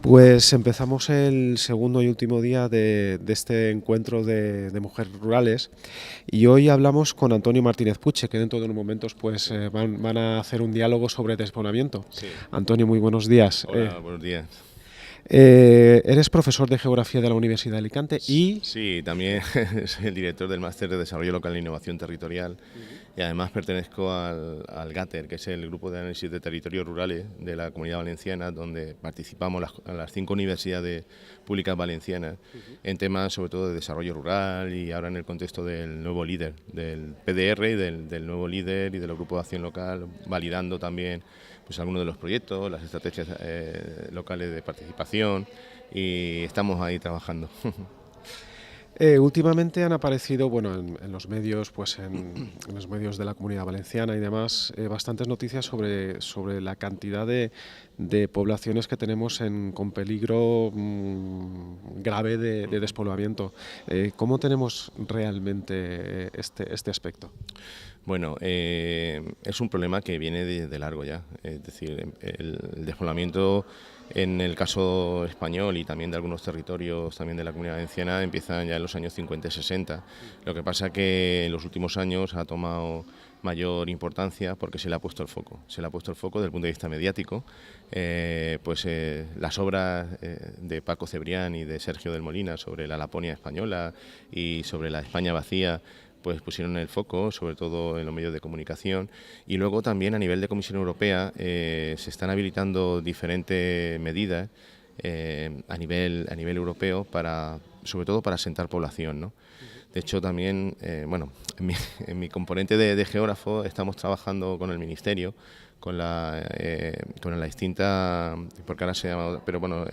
Pues empezamos el segundo y último día de este encuentro de mujeres rurales y hoy hablamos con Antonio Martínez Puche, que dentro de unos momentos pues, van a hacer un diálogo sobre despoblamiento. Sí. Antonio, muy buenos días. Hola, buenos días. Eres profesor de Geografía de la Universidad de Alicante y... Sí, también soy el director del Máster de Desarrollo Local e Innovación Territorial y además pertenezco al GATER, que es el Grupo de Análisis de Territorios Rurales de la Comunidad Valenciana, donde participamos las 5 universidades públicas valencianas en temas sobre todo de desarrollo rural y ahora en el contexto del nuevo líder, del PDR y del nuevo líder y de los grupos de acción local, validando también pues algunos de los proyectos, las estrategias locales de participación y estamos ahí trabajando. Últimamente han aparecido, bueno, en los medios, pues en los medios de la Comunidad Valenciana y demás, bastantes noticias sobre la cantidad de poblaciones que tenemos con peligro grave de despoblamiento. ¿Cómo tenemos realmente este aspecto? Bueno, es un problema que viene de largo ya, es decir, el despoblamiento en el caso español y también de algunos territorios también de la Comunidad Valenciana empiezan ya en los años 50 y 60. Lo que pasa es que en los últimos años ha tomado mayor importancia porque se le ha puesto el foco. Se le ha puesto el foco desde el punto de vista mediático. Las obras de Paco Cebrián y de Sergio del Molina sobre la Laponia española y sobre la España vacía pues pusieron el foco, sobre todo en los medios de comunicación, y luego también a nivel de Comisión Europea se están habilitando diferentes medidas a nivel europeo sobre todo para asentar población, ¿no? De hecho también, en mi componente de geógrafo estamos trabajando con el Ministerio, con la extinta, porque ahora se llama, pero bueno,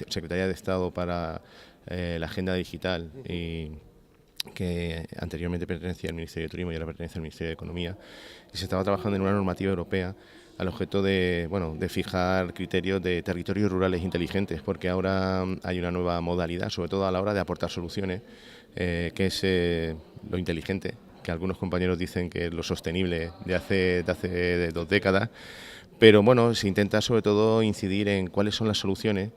Secretaría de Estado para la Agenda Digital y que anteriormente pertenecía al Ministerio de Turismo y ahora pertenece al Ministerio de Economía, y se estaba trabajando en una normativa europea al objeto de fijar criterios de territorios rurales inteligentes, porque ahora hay una nueva modalidad, sobre todo a la hora de aportar soluciones, que es lo inteligente, que algunos compañeros dicen que es lo sostenible de hace 2 décadas, pero bueno, se intenta sobre todo incidir en cuáles son las soluciones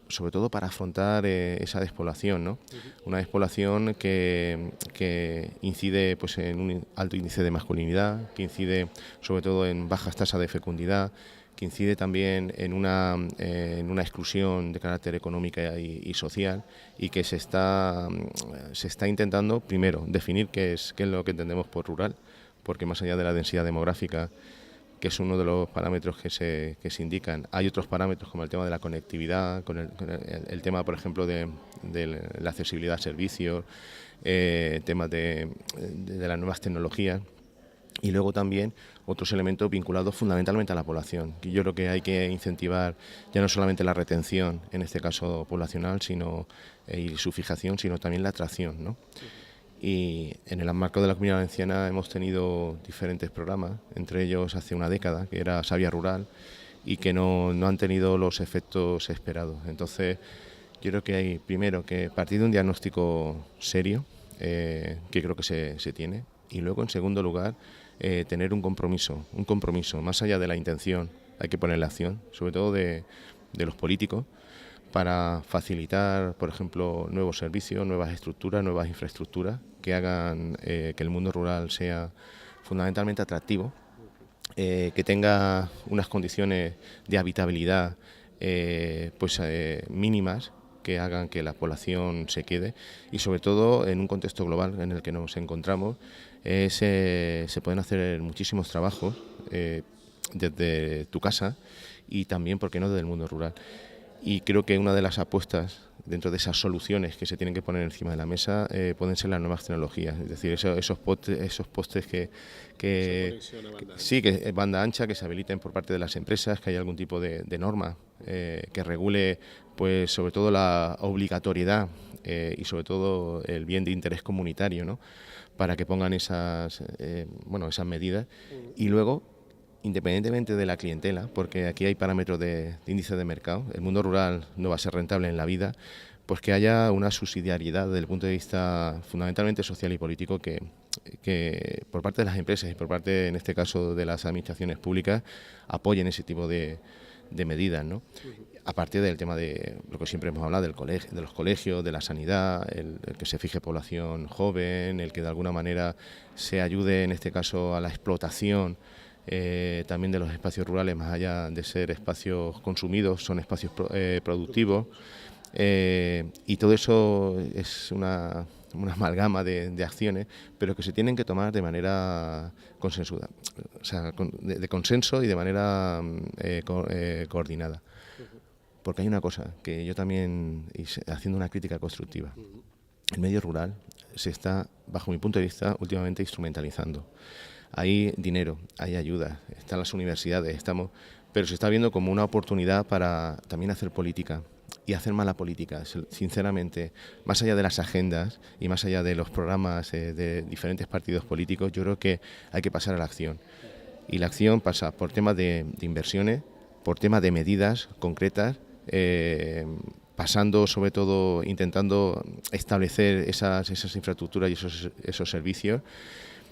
sobre todo para afrontar esa despoblación, ¿no? Una despoblación que incide pues, en un alto índice de masculinidad, que incide sobre todo en bajas tasas de fecundidad, que incide también en una exclusión de carácter económica y social, y que se está intentando primero definir qué es lo que entendemos por rural, porque más allá de la densidad demográfica, que es uno de los parámetros que se indican. Hay otros parámetros como el tema de la conectividad, con el tema, por ejemplo, de la accesibilidad a servicios, temas de las nuevas tecnologías, y luego también otros elementos vinculados fundamentalmente a la población. Que yo creo que hay que incentivar ya no solamente la retención, en este caso poblacional, y su fijación, sino también la atracción, ¿no? Y en el marco de la Comunidad Valenciana hemos tenido diferentes programas, entre ellos hace una década, que era Savia Rural, y que no han tenido los efectos esperados. Entonces, yo creo que hay, primero, que partir de un diagnóstico serio, que creo que se tiene, y luego, en segundo lugar, tener un compromiso, más allá de la intención, hay que poner la acción, sobre todo de los políticos, para facilitar, por ejemplo, nuevos servicios, nuevas estructuras, nuevas infraestructuras que hagan que el mundo rural sea fundamentalmente atractivo, que tenga unas condiciones de habitabilidad mínimas, que hagan que la población se quede, y sobre todo en un contexto global en el que nos encontramos se pueden hacer muchísimos trabajos desde tu casa y también, ¿por qué no?, desde el mundo rural. Y creo que una de las apuestas dentro de esas soluciones que se tienen que poner encima de la mesa pueden ser las nuevas tecnologías, es decir, esos postes que banda ancha, que se habiliten por parte de las empresas, que haya algún tipo de norma que regule, pues sobre todo la obligatoriedad y sobre todo el bien de interés comunitario, ¿no?, para que pongan esas medidas. Y luego independientemente de la clientela, porque aquí hay parámetros de índice de mercado, el mundo rural no va a ser rentable en la vida, pues que haya una subsidiariedad desde el punto de vista fundamentalmente social y político que por parte de las empresas y por parte, en este caso, de las administraciones públicas, apoyen ese tipo de medidas, ¿no? Aparte del tema de lo que siempre hemos hablado, de los colegios, de la sanidad, el que se fije población joven, el que de alguna manera se ayude, en este caso, a la explotación también de los espacios rurales, más allá de ser espacios consumidos, son espacios productivos. Y todo eso es una amalgama de acciones, pero que se tienen que tomar de manera consensuada, o sea, de consenso y de manera coordinada. Porque hay una cosa que yo también, haciendo una crítica constructiva, el medio rural se está, bajo mi punto de vista, últimamente instrumentalizando. Hay dinero, hay ayudas, están las universidades, pero se está viendo como una oportunidad para también hacer política y hacer mala política. Sinceramente, más allá de las agendas y más allá de los programas de diferentes partidos políticos, yo creo que hay que pasar a la acción. Y la acción pasa por temas de inversiones, por temas de medidas concretas, pasando sobre todo, intentando establecer esas infraestructuras y esos servicios,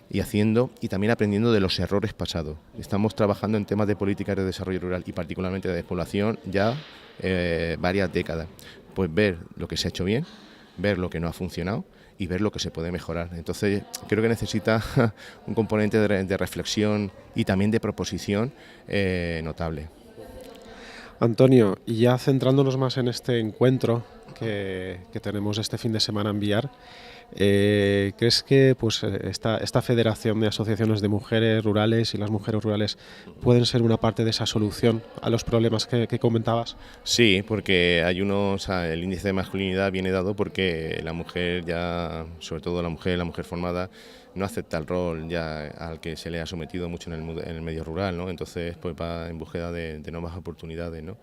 y también aprendiendo de los errores pasados. Estamos trabajando en temas de políticas de desarrollo rural y particularmente de despoblación ya varias décadas. Pues ver lo que se ha hecho bien, ver lo que no ha funcionado y ver lo que se puede mejorar. Entonces creo que necesita un componente de reflexión y también de proposición notable. Antonio, y ya centrándonos más en este encuentro que tenemos este fin de semana en Biar, ¿crees que pues, esta federación de asociaciones de mujeres rurales y las mujeres rurales pueden ser una parte de esa solución a los problemas que comentabas? Sí, porque el índice de masculinidad viene dado porque la mujer ya, sobre todo la mujer formada, no acepta el rol ya al que se le ha sometido mucho en el medio rural, ¿no? Entonces pues va en búsqueda de nuevas oportunidades, ¿no?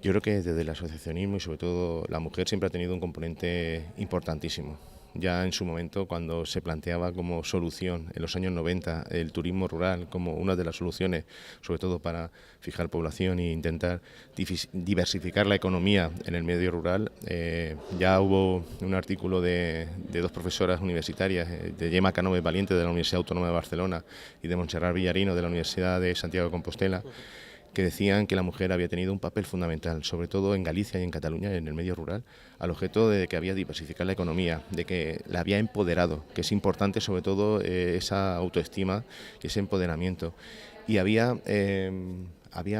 Yo creo que desde el asociacionismo y sobre todo la mujer siempre ha tenido un componente importantísimo. Ya en su momento, cuando se planteaba como solución en los años 90 el turismo rural como una de las soluciones, sobre todo para fijar población e intentar diversificar la economía en el medio rural, ya hubo un artículo de dos profesoras universitarias, de Gemma Canove Valiente de la Universidad Autónoma de Barcelona y de Montserrat Villarino de la Universidad de Santiago de Compostela, que decían que la mujer había tenido un papel fundamental, sobre todo en Galicia y en Cataluña, en el medio rural, al objeto de que había diversificado la economía, de que la había empoderado, que es importante sobre todo esa autoestima y ese empoderamiento. Y había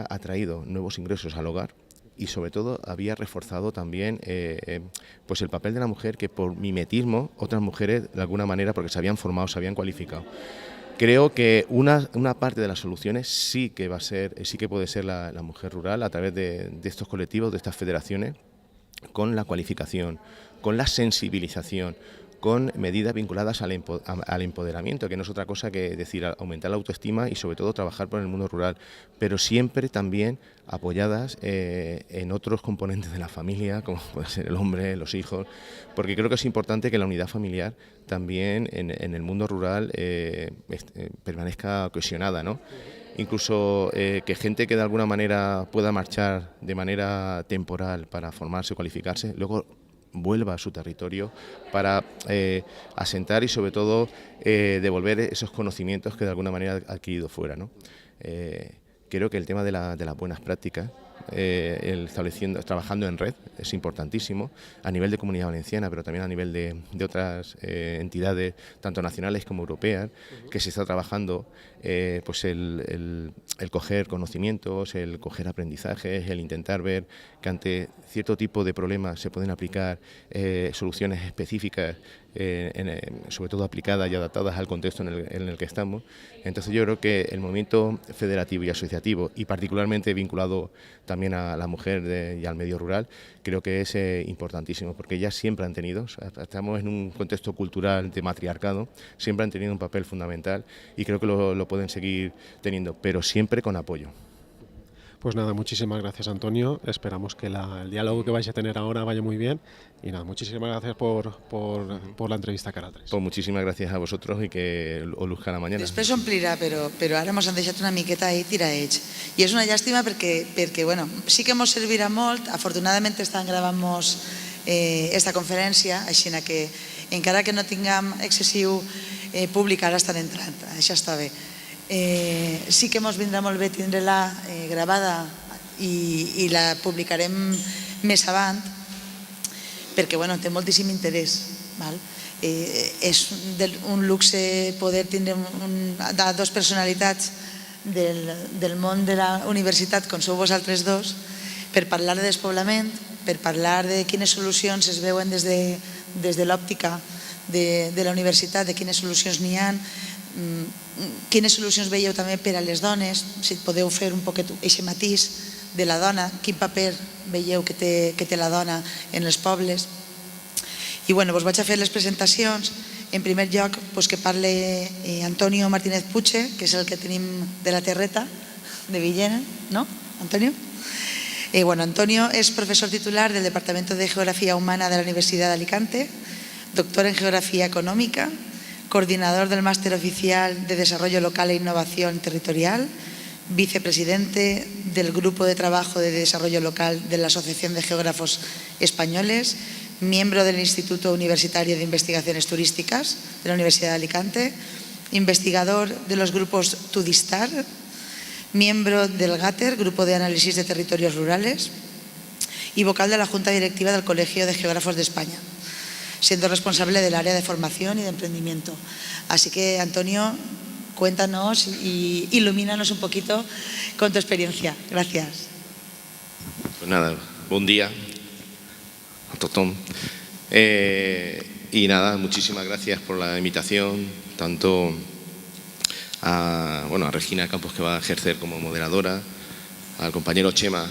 atraído nuevos ingresos al hogar y sobre todo había reforzado también pues el papel de la mujer, que por mimetismo otras mujeres de alguna manera, porque se habían formado, se habían cualificado. Creo que una parte de las soluciones sí que puede ser la mujer rural a través de estos colectivos, de estas federaciones, con la cualificación, con la sensibilización, con medidas vinculadas al empoderamiento, que no es otra cosa que decir aumentar la autoestima y sobre todo trabajar por el mundo rural, pero siempre también apoyadas en otros componentes de la familia, como puede ser el hombre, los hijos, porque creo que es importante que la unidad familiar también en el mundo rural permanezca cohesionada, ¿no? Incluso que gente que de alguna manera pueda marchar de manera temporal para formarse o cualificarse, luego vuelva a su territorio para asentar y sobre todo devolver esos conocimientos que de alguna manera ha adquirido fuera, ¿no? Creo que el tema de las buenas prácticas, trabajando en red, es importantísimo a nivel de Comunidad Valenciana, pero también a nivel de otras entidades, tanto nacionales como europeas, que se está trabajando pues el coger conocimientos, el coger aprendizajes, el intentar ver que ante cierto tipo de problemas se pueden aplicar soluciones específicas, sobre todo aplicadas y adaptadas al contexto en el que estamos. Entonces yo creo que el movimiento federativo y asociativo, y particularmente vinculado también a la mujer y al medio rural, creo que es importantísimo, porque ellas siempre han tenido, estamos en un contexto cultural de matriarcado, siempre han tenido un papel fundamental y creo que lo pueden seguir teniendo, pero siempre con apoyo. Pues nada, muchísimas gracias, Antonio. Esperamos que el diálogo que vais a tener ahora vaya muy bien. Y nada, muchísimas gracias por la entrevista a Canal 3. Pues muchísimas gracias a vosotros i que ho luzca la mañana. Després s'omplirà, però ara ens han deixat una miqueta ahí tiraets. I és una llàstima perquè bueno, sí que ens servirà molt. Afortunadament estan gravant esta conferència, així que encara que no tinguem excessiu públic, ara estan entrant, això està bé. Sí que ens vindrà molt bé tindre-la gravada i la publicarem més avant perquè té moltíssim interès. És un luxe poder tindre dues personalitats del món de la universitat com sou vosaltres dos per parlar de despoblament, per parlar de quines solucions es veuen des de l'òptica de la universitat, de quines solucions n'hi ha, quines solucions veieu també per a les dones, si podeu fer un poquet aquest matís de la dona, quin paper veieu que té la dona en els pobles. I vos vaig a fer les presentacions. En primer lloc, que parle Antonio Martínez Puche, que és el que tenim de la terreta de Villena, ¿no, Antonio? Antonio es profesor titular del Departamento de Geografía Humana de la Universidad de Alicante, doctor en Geografía Económica, coordinador del Máster Oficial de Desarrollo Local e Innovación Territorial, vicepresidente del Grupo de Trabajo de Desarrollo Local de la Asociación de Geógrafos Españoles, miembro del Instituto Universitario de Investigaciones Turísticas de la Universidad de Alicante, investigador de los grupos Tudistar, miembro del GATER, Grupo de Análisis de Territorios Rurales, y vocal de la Junta Directiva del Colegio de Geógrafos de España, siendo responsable del área de formación y de emprendimiento. Así que, Antonio, cuéntanos y ilumínanos un poquito con tu experiencia. Gracias. Pues nada, buen día a tothom. Y nada, muchísimas gracias por la invitación, tanto a Regina Campos, que va a ejercer como moderadora, al compañero Chema,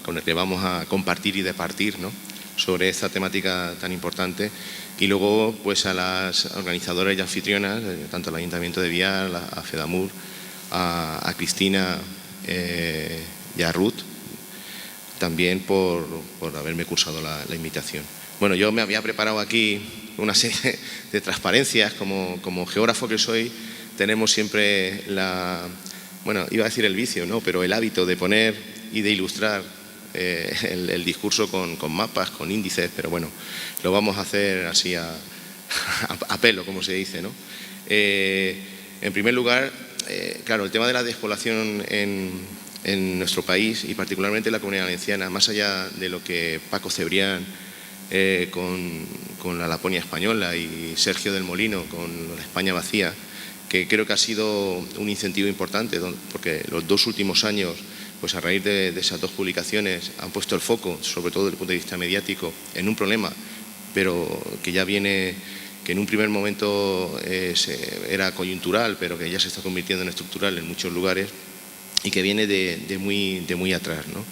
con el que vamos a compartir y departir, ¿no?, sobre esta temática tan importante, y luego a las organizadoras y anfitrionas, tanto al Ayuntamiento de Vial, a FEDAMUR, a Cristina y a Ruth, también por haberme cursado la invitación. Bueno, yo me había preparado aquí una serie de transparencias. Como geógrafo que soy, tenemos siempre iba a decir el vicio, ¿no?, pero el hábito de poner y de ilustrar el discurso con mapas, con índices, pero bueno, lo vamos a hacer así a pelo, como se dice, ¿no? En primer lugar, claro, el tema de la despoblación en nuestro país y particularmente en la Comunidad Valenciana, más allá de lo que Paco Cebrián con la Laponia española y Sergio del Molino con la España vacía, que creo que ha sido un incentivo importante, porque los 2 últimos años, a raíz de esas 2 publicaciones, han puesto el foco, sobre todo desde el punto de vista mediático, en un problema, pero que ya viene, que en un primer momento era coyuntural, pero que ya se está convirtiendo en estructural en muchos lugares y que viene de muy atrás, ¿no?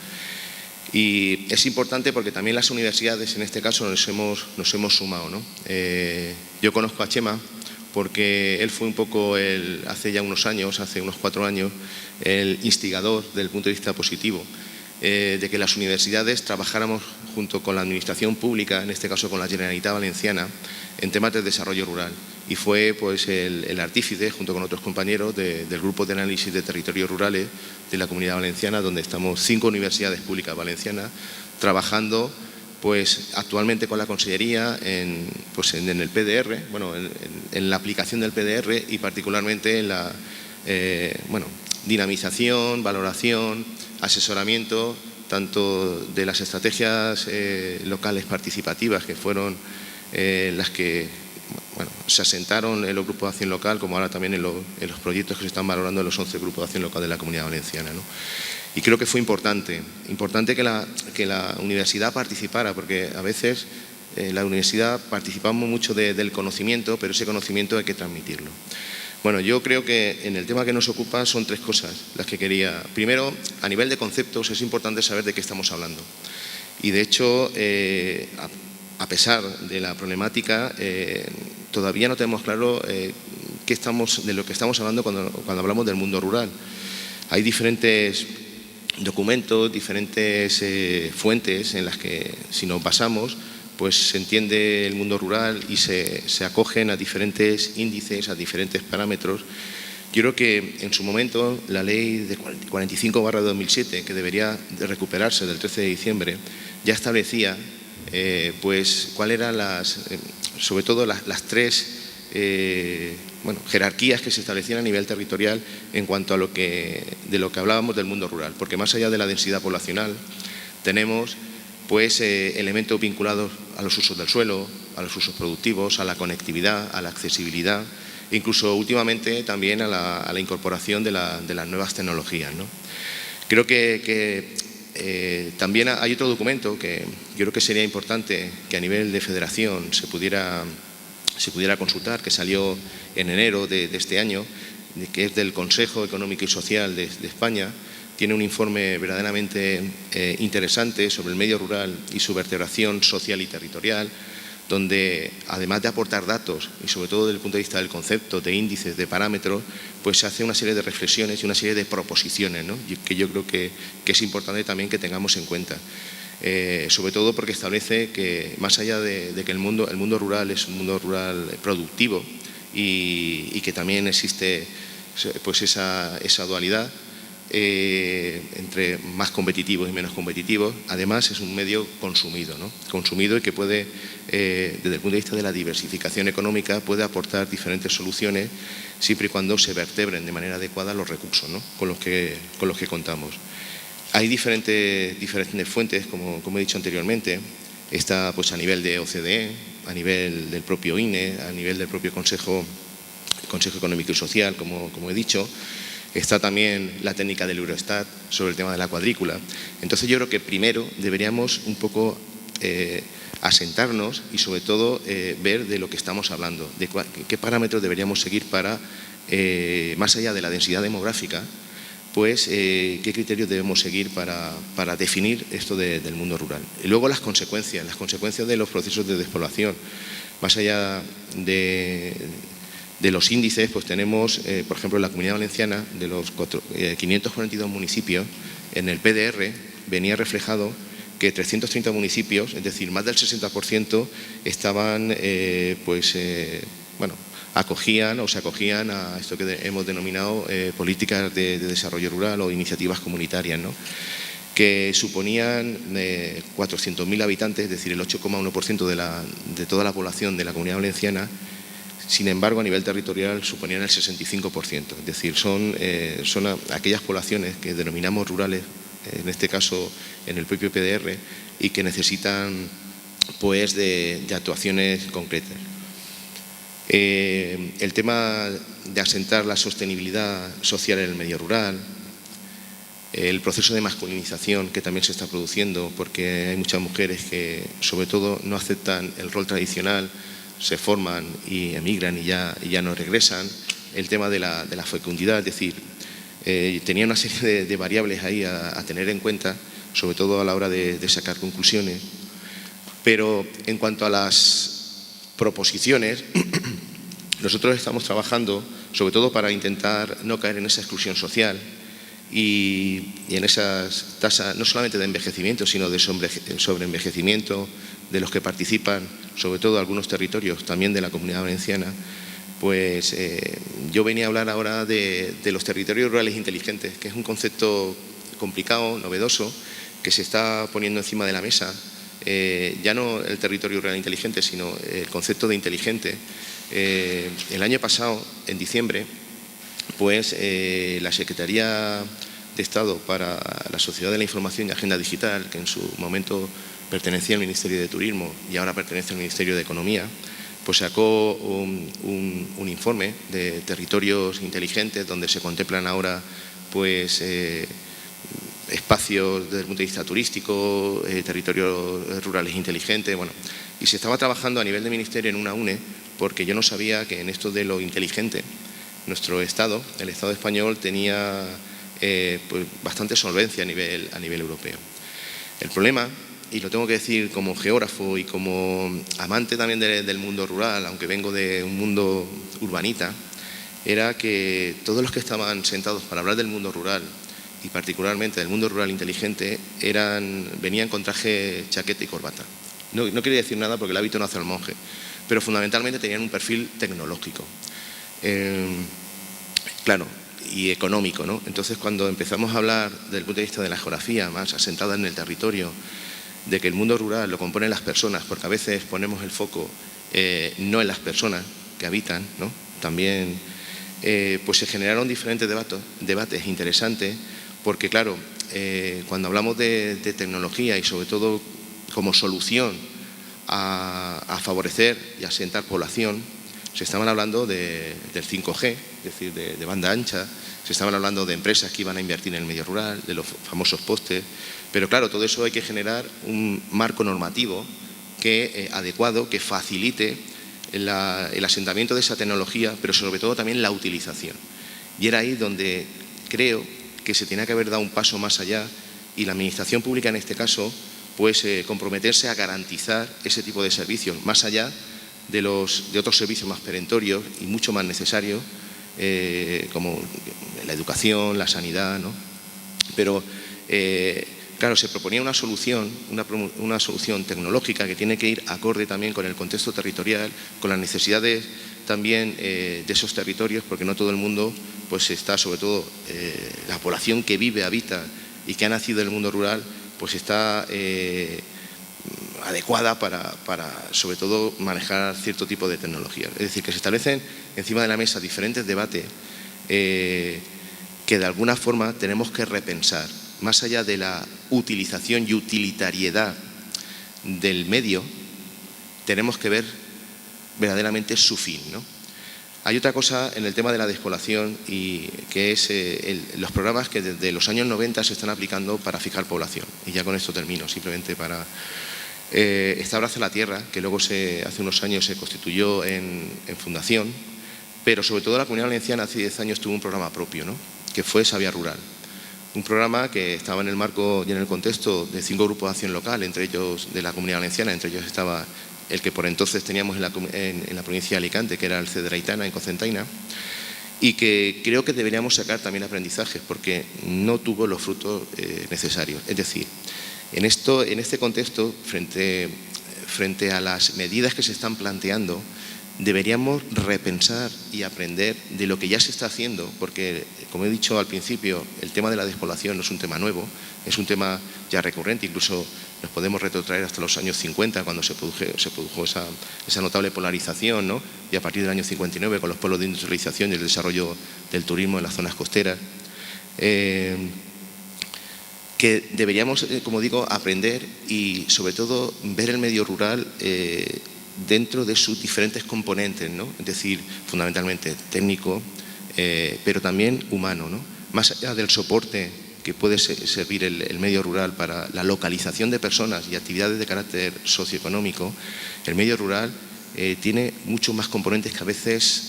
Y es importante porque también las universidades, en este caso, nos hemos sumado, ¿no? Yo conozco a Chema porque él fue un poco, hace ya unos años, hace unos 4 años, el instigador desde el punto de vista positivo de que las universidades trabajáramos junto con la administración pública, en este caso con la Generalitat Valenciana, en temas de desarrollo rural. Y fue el artífice, junto con otros compañeros, del Grupo de Análisis de Territorios Rurales de la Comunidad Valenciana, donde estamos 5 universidades públicas valencianas trabajando actualmente con la Consellería en el PDR, en la aplicación del PDR y particularmente en la dinamización, valoración, asesoramiento tanto de las estrategias locales participativas, que fueron las que se asentaron en los grupos de acción local, como ahora también en los proyectos que se están valorando en los 11 grupos de acción local de la Comunidad Valenciana, ¿no? Y creo que fue importante que la universidad participara, porque a veces la universidad participamos mucho del conocimiento, pero ese conocimiento hay que transmitirlo. Bueno, yo creo que en el tema que nos ocupa son 3 cosas las que quería. Primero, a nivel de conceptos, es importante saber de qué estamos hablando. Y de hecho, a pesar de la problemática, todavía no tenemos claro de lo que estamos hablando cuando hablamos del mundo rural. Hay diferentes documentos, diferentes fuentes en las que, si nos basamos, pues se entiende el mundo rural y se acogen a diferentes índices, a diferentes parámetros. Yo creo que en su momento la ley de 45/2007, que debería de recuperarse del 13 de diciembre, ya establecía pues cuáles eran sobre todo las tres jerarquías que se establecían a nivel territorial en cuanto a de lo que hablábamos del mundo rural, porque más allá de la densidad poblacional tenemos pues elementos vinculados a los usos del suelo, a los usos productivos, a la conectividad, a la accesibilidad, incluso últimamente también a la incorporación de las nuevas tecnologías, ¿no? Creo que también hay otro documento que yo creo que sería importante que a nivel de federación se pudiera consultar, que salió en enero de este año, que es del Consejo Económico y Social de España. Tiene un informe verdaderamente interesante sobre el medio rural y su vertebración social y territorial, donde además de aportar datos y sobre todo desde el punto de vista del concepto, de índices, de parámetros, pues se hace una serie de reflexiones y una serie de proposiciones, ¿no? Que yo creo que es importante también que tengamos en cuenta. Sobre todo porque establece que más allá de que el mundo rural es un mundo rural productivo y que también existe pues esa dualidad entre más competitivos y menos competitivos, además es un medio consumido, ¿no? Consumido y que puede, desde el punto de vista de la diversificación económica, puede aportar diferentes soluciones siempre y cuando se vertebren de manera adecuada los recursos, ¿no? con los que contamos. Hay diferentes fuentes, como he dicho anteriormente. Está pues a nivel de OCDE, a nivel del propio INE, a nivel del propio Consejo Económico y Social, como he dicho. Está también la técnica del Eurostat sobre el tema de la cuadrícula. Entonces yo creo que primero deberíamos un poco asentarnos y sobre todo ver de lo que estamos hablando, de qué parámetros deberíamos seguir para, más allá de la densidad demográfica, pues qué criterios debemos seguir para definir esto del mundo rural. Y luego las consecuencias de los procesos de despoblación. Más allá de los índices, pues tenemos, por ejemplo, en la Comunidad Valenciana, de los 542 municipios, en el PDR venía reflejado que 330 municipios, es decir, más del 60%, estaban, acogían o se acogían a esto que hemos denominado políticas de desarrollo rural o iniciativas comunitarias, ¿no? Que suponían 400.000 habitantes, es decir, el 8,1% de toda la población de la Comunidad Valenciana. Sin embargo, a nivel territorial suponían el 65%, es decir, son aquellas poblaciones que denominamos rurales, en este caso en el propio PDR, y que necesitan pues de actuaciones concretas. El tema de asentar la sostenibilidad social en el medio rural, el proceso de masculinización que también se está produciendo, porque hay muchas mujeres que sobre todo no aceptan el rol tradicional, se forman y emigran y ya no regresan. El tema de la fecundidad, es decir, tenía una serie de variables ahí a tener en cuenta, sobre todo a la hora de sacar conclusiones. Pero en cuanto a las proposiciones, nosotros estamos trabajando sobre todo para intentar no caer en esa exclusión social y en esas tasas no solamente de envejecimiento, sino de sobreenvejecimiento de los que participan, sobre todo algunos territorios también de la Comunidad Valenciana. Pues yo venía a hablar ahora de los territorios rurales inteligentes, que es un concepto complicado, novedoso, que se está poniendo encima de la mesa. Ya no el territorio rural inteligente, sino el concepto de inteligente. El año pasado, en diciembre, pues la Secretaría de Estado para la Sociedad de la Información y Agenda Digital, que en su momento pertenecía al Ministerio de Turismo y ahora pertenece al Ministerio de Economía, pues sacó un informe de territorios inteligentes donde se contemplan ahora pues espacios desde el punto de vista turístico, territorios rurales inteligentes, bueno, y se estaba trabajando a nivel de ministerio en una UNE, porque yo no sabía que en esto de lo inteligente nuestro Estado, el Estado español, tenía pues bastante solvencia a nivel europeo. El problema, y lo tengo que decir como geógrafo y como amante también del mundo rural, aunque vengo de un mundo urbanita, era que todos los que estaban sentados para hablar del mundo rural y particularmente del mundo rural inteligente, venían con traje, chaqueta y corbata. No quería decir nada porque el hábito no hace al monje, pero fundamentalmente tenían un perfil tecnológico. Claro, y económico, ¿no? Entonces, cuando empezamos a hablar desde el punto de vista de la geografía, más asentada en el territorio, de que el mundo rural lo componen las personas, porque a veces ponemos el foco no en las personas que habitan, ¿no? También pues se generaron diferentes debates interesantes, porque claro, cuando hablamos de tecnología y sobre todo como solución a favorecer y asentar población, se estaban hablando del 5G, es decir, de banda ancha, se estaban hablando de empresas que iban a invertir en el medio rural, de los famosos postes, pero claro, todo eso hay que generar un marco normativo adecuado, que facilite el asentamiento de esa tecnología, pero sobre todo también la utilización. Y era ahí donde creo que se tenía que haber dado un paso más allá y la administración pública en este caso, pues comprometerse a garantizar ese tipo de servicios, más allá de otros servicios más perentorios y mucho más necesarios, como la educación, la sanidad, ¿no? Pero claro, se proponía una solución tecnológica que tiene que ir acorde también con el contexto territorial, con las necesidades también de esos territorios, porque no todo el mundo pues está, sobre todo la población que vive, habita y que ha nacido en el mundo rural, pues está adecuada para sobre todo manejar cierto tipo de tecnología. Es decir, que se establecen encima de la mesa diferentes debates que de alguna forma tenemos que repensar, más allá de la utilización y utilitariedad del medio, tenemos que ver verdaderamente su fin, ¿no? Hay otra cosa en el tema de la despoblación, y que es los programas que desde los años 90 se están aplicando para fijar población. Y ya con esto termino, simplemente para... Está Abraza la Tierra, que luego hace unos años se constituyó en fundación, pero sobre todo la Comunidad Valenciana hace 10 años tuvo un programa propio, ¿no? Que fue Sabia Rural. Un programa que estaba en el marco y en el contexto de 5 grupos de acción local, entre ellos de la Comunidad Valenciana, entre ellos estaba el que por entonces teníamos en la provincia de Alicante, que era el Cederaitana, en Cocentaina, y que creo que deberíamos sacar también aprendizajes, porque no tuvo los frutos necesarios. Es decir, en este contexto, frente a las medidas que se están planteando, deberíamos repensar y aprender de lo que ya se está haciendo, porque, como he dicho al principio, el tema de la despoblación no es un tema nuevo, es un tema ya recurrente, incluso nos podemos retrotraer hasta los años 50, cuando se produjo esa notable polarización, ¿no? Y a partir del año 59, con los pueblos de industrialización y el desarrollo del turismo en las zonas costeras, que deberíamos, como digo, aprender y sobre todo ver el medio rural dentro de sus diferentes componentes, ¿no? Es decir, fundamentalmente técnico, pero también humano, ¿no? Más allá del soporte que puede servir el medio rural para la localización de personas y actividades de carácter socioeconómico, el medio rural tiene muchos más componentes que a veces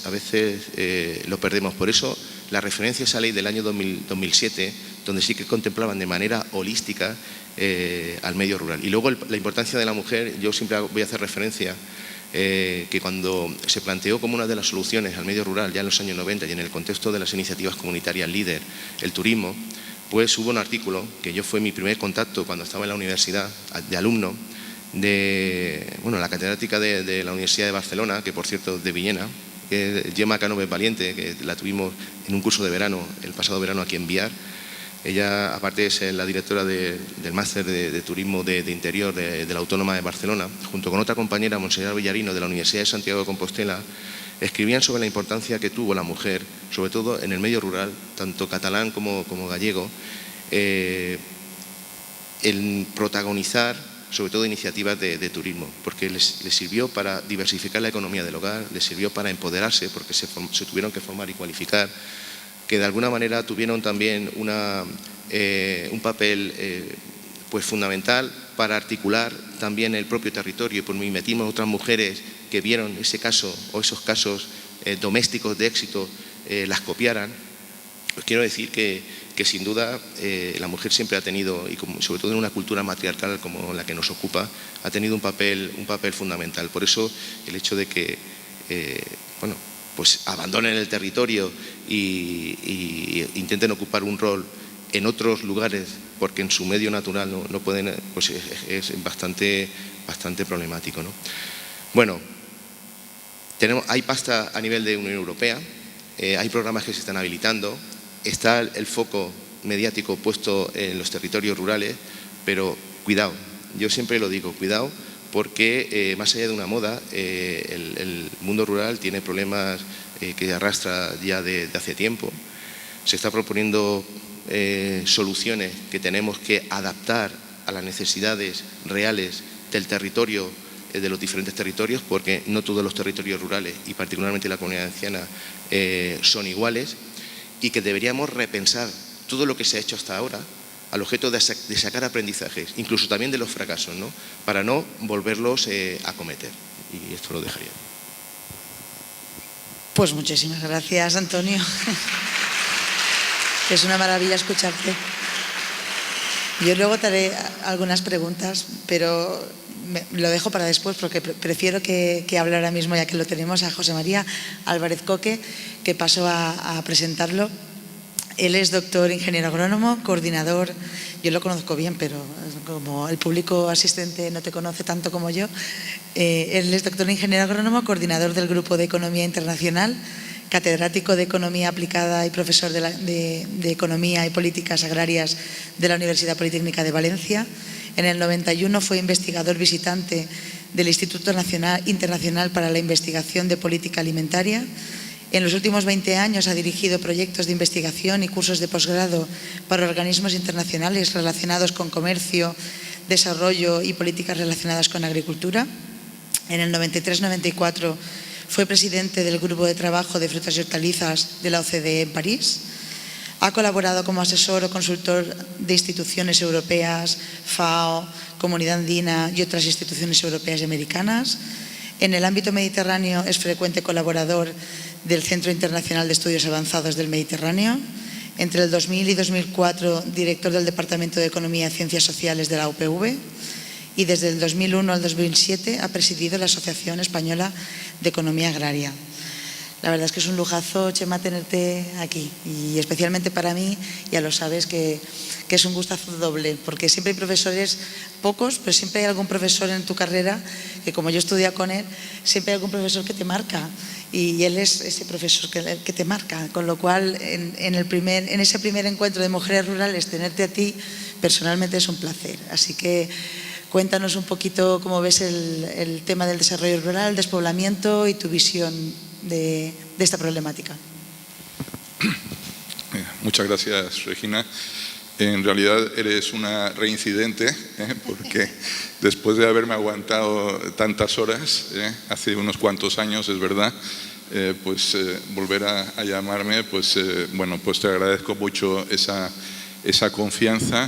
lo perdemos. Por eso la referencia a esa ley del año 2007, donde sí que contemplaban de manera holística al medio rural. Y luego la importancia de la mujer, yo siempre voy a hacer referencia que cuando se planteó como una de las soluciones al medio rural ya en los años 90 y en el contexto de las iniciativas comunitarias líder, el turismo, pues hubo un artículo que fue mi primer contacto cuando estaba en la universidad de alumno de la catedrática de la Universidad de Barcelona, que por cierto de Villena, que es Gemma Cánovas Valiente, que la tuvimos en un curso de verano, el pasado verano aquí en Biar. Ella, aparte, es la directora del máster de turismo de interior de la Autónoma de Barcelona, junto con otra compañera, Montserrat Villarino, de la Universidad de Santiago de Compostela, escribían sobre la importancia que tuvo la mujer, sobre todo en el medio rural, tanto catalán como gallego, en protagonizar sobre todo iniciativas de turismo, porque les sirvió para diversificar la economía del hogar, les sirvió para empoderarse, porque se tuvieron que formar y cualificar, que de alguna manera tuvieron también un papel pues fundamental para articular también el propio territorio, y por mimetismo otras mujeres que vieron ese caso o esos casos domésticos de éxito las copiaran. Pues quiero decir que sin duda la mujer siempre ha tenido, y sobre todo en una cultura matriarcal como la que nos ocupa, ha tenido un papel fundamental. Por eso el hecho de que pues abandonen el territorio y intenten ocupar un rol en otros lugares, porque en su medio natural no pueden, pues es bastante problemático, ¿no? Bueno, hay pasta a nivel de Unión Europea, hay programas que se están habilitando, está el foco mediático puesto en los territorios rurales, pero cuidado, yo siempre lo digo, cuidado, porque más allá de una moda, el mundo rural tiene problemas que arrastra ya de hace tiempo. Se está proponiendo soluciones que tenemos que adaptar a las necesidades reales del territorio, de los diferentes territorios, porque no todos los territorios rurales, y particularmente la comunidad valenciana, son iguales, y que deberíamos repensar todo lo que se ha hecho hasta ahora al objeto de sacar aprendizajes, incluso también de los fracasos, ¿no? Para no volverlos a cometer. Y esto lo dejaría. Pues muchísimas gracias, Antonio. Es una maravilla escucharte. Yo luego te haré algunas preguntas, pero lo dejo para después porque prefiero que hable ahora mismo, ya que lo tenemos, a José María Álvarez Coque, que paso a presentarlo. Él es doctor ingeniero agrónomo, coordinador, yo lo conozco bien, pero como el público asistente no te conoce tanto como yo, él es doctor ingeniero agrónomo, coordinador del Grupo de Economía Internacional, catedrático de Economía Aplicada y profesor de Economía y Políticas Agrarias de la Universidad Politécnica de Valencia. En el 91 fue investigador visitante del Instituto Internacional para la Investigación de Política Alimentaria. En los últimos 20 años ha dirigido proyectos de investigación y cursos de posgrado para organismos internacionales relacionados con comercio, desarrollo y políticas relacionadas con agricultura. En el 93-94 fue presidente del Grupo de Trabajo de Frutas y Hortalizas de la OCDE en París. Ha colaborado como asesor o consultor de instituciones europeas, FAO, Comunidad Andina y otras instituciones europeas y americanas. En el ámbito mediterráneo es frecuente colaborador del Centro Internacional de Estudios Avanzados del Mediterráneo. Entre el 2000 y 2004, director del Departamento de Economía y Ciencias Sociales de la UPV. Y desde el 2001 al 2007 ha presidido la Asociación Española de Economía Agraria. La verdad es que es un lujazo, Chema, tenerte aquí, y especialmente para mí, ya lo sabes, que es un gustazo doble, porque siempre hay profesores, pocos, pero siempre hay algún profesor en tu carrera, que como yo estudié con él, siempre hay algún profesor que te marca, y él es ese profesor que te marca, con lo cual en ese primer encuentro de mujeres rurales, tenerte a ti personalmente es un placer. Así que cuéntanos un poquito cómo ves el tema del desarrollo rural, el despoblamiento y tu visión de esta problemática. Muchas gracias, Regina. En realidad eres una reincidente, porque después de haberme aguantado tantas horas, hace unos cuantos años, es verdad, volver a llamarme, bueno, pues te agradezco mucho esa confianza.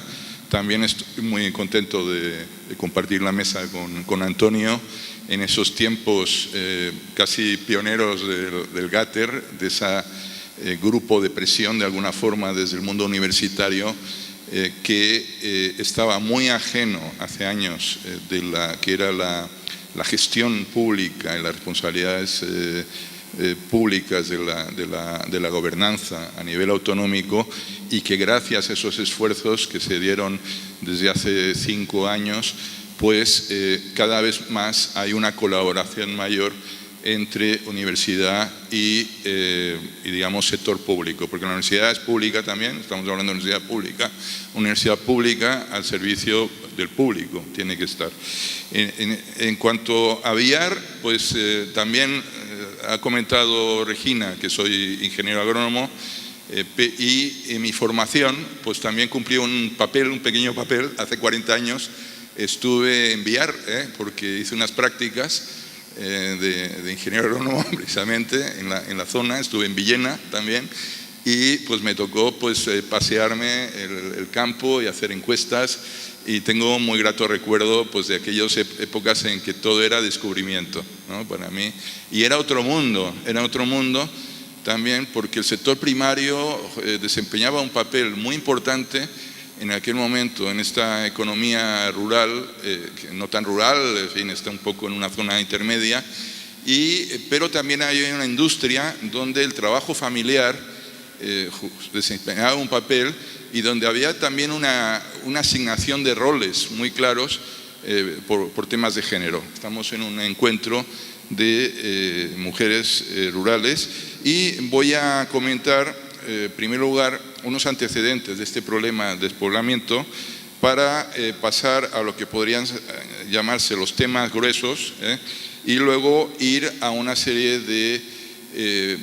También estoy muy contento de compartir la mesa con Antonio en esos tiempos casi pioneros del GATER, de ese grupo de presión de alguna forma desde el mundo universitario que estaba muy ajeno hace años de que era la gestión pública y las responsabilidades públicas de la gobernanza a nivel autonómico, y que gracias a esos esfuerzos que se dieron desde hace 5 años, pues cada vez más hay una colaboración mayor entre universidad y digamos sector público, porque la universidad es pública también, estamos hablando de universidad pública al servicio del público, tiene que estar. En cuanto a VIAR, pues también ha comentado Regina que soy ingeniero agrónomo, y en mi formación pues también cumplí un pequeño papel. Hace 40 años estuve en VIAR, porque hice unas prácticas de ingeniero agrónomo precisamente en la zona. Estuve en Villena también, y pues me tocó pasearme el campo y hacer encuestas, y tengo muy grato recuerdo pues de aquellas épocas en que todo era descubrimiento, ¿no? Para mí, y era otro mundo también, porque el sector primario desempeñaba un papel muy importante en aquel momento en esta economía rural, que no tan rural, en fin, está un poco en una zona intermedia, pero también hay una industria donde el trabajo familiar desempeñaba un papel, y donde había también una asignación de roles muy claros por temas de género. Estamos en un encuentro de mujeres rurales y voy a comentar, en primer lugar, unos antecedentes de este problema de despoblamiento para pasar a lo que podrían llamarse los temas gruesos y luego ir a una serie de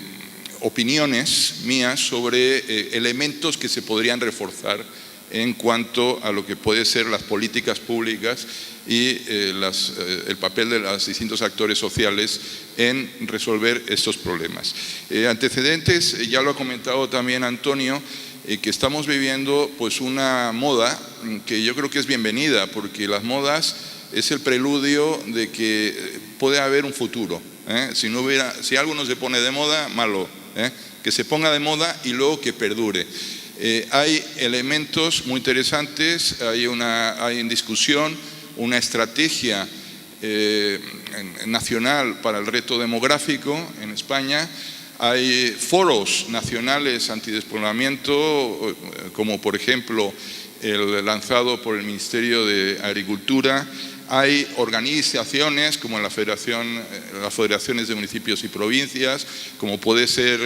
opiniones mías sobre elementos que se podrían reforzar en cuanto a lo que puede ser las políticas públicas y el papel de los distintos actores sociales en resolver estos problemas. Antecedentes, ya lo ha comentado también Antonio, que estamos viviendo pues una moda que yo creo que es bienvenida, porque las modas es el preludio de que puede haber un futuro. Si algo no se pone de moda, malo. Que se ponga de moda y luego que perdure. Hay elementos muy interesantes, hay en discusión una estrategia nacional para el reto demográfico en España. Hay foros nacionales antidespoblamiento, como por ejemplo el lanzado por el Ministerio de Agricultura. Hay organizaciones como las federaciones de municipios y provincias, como puede ser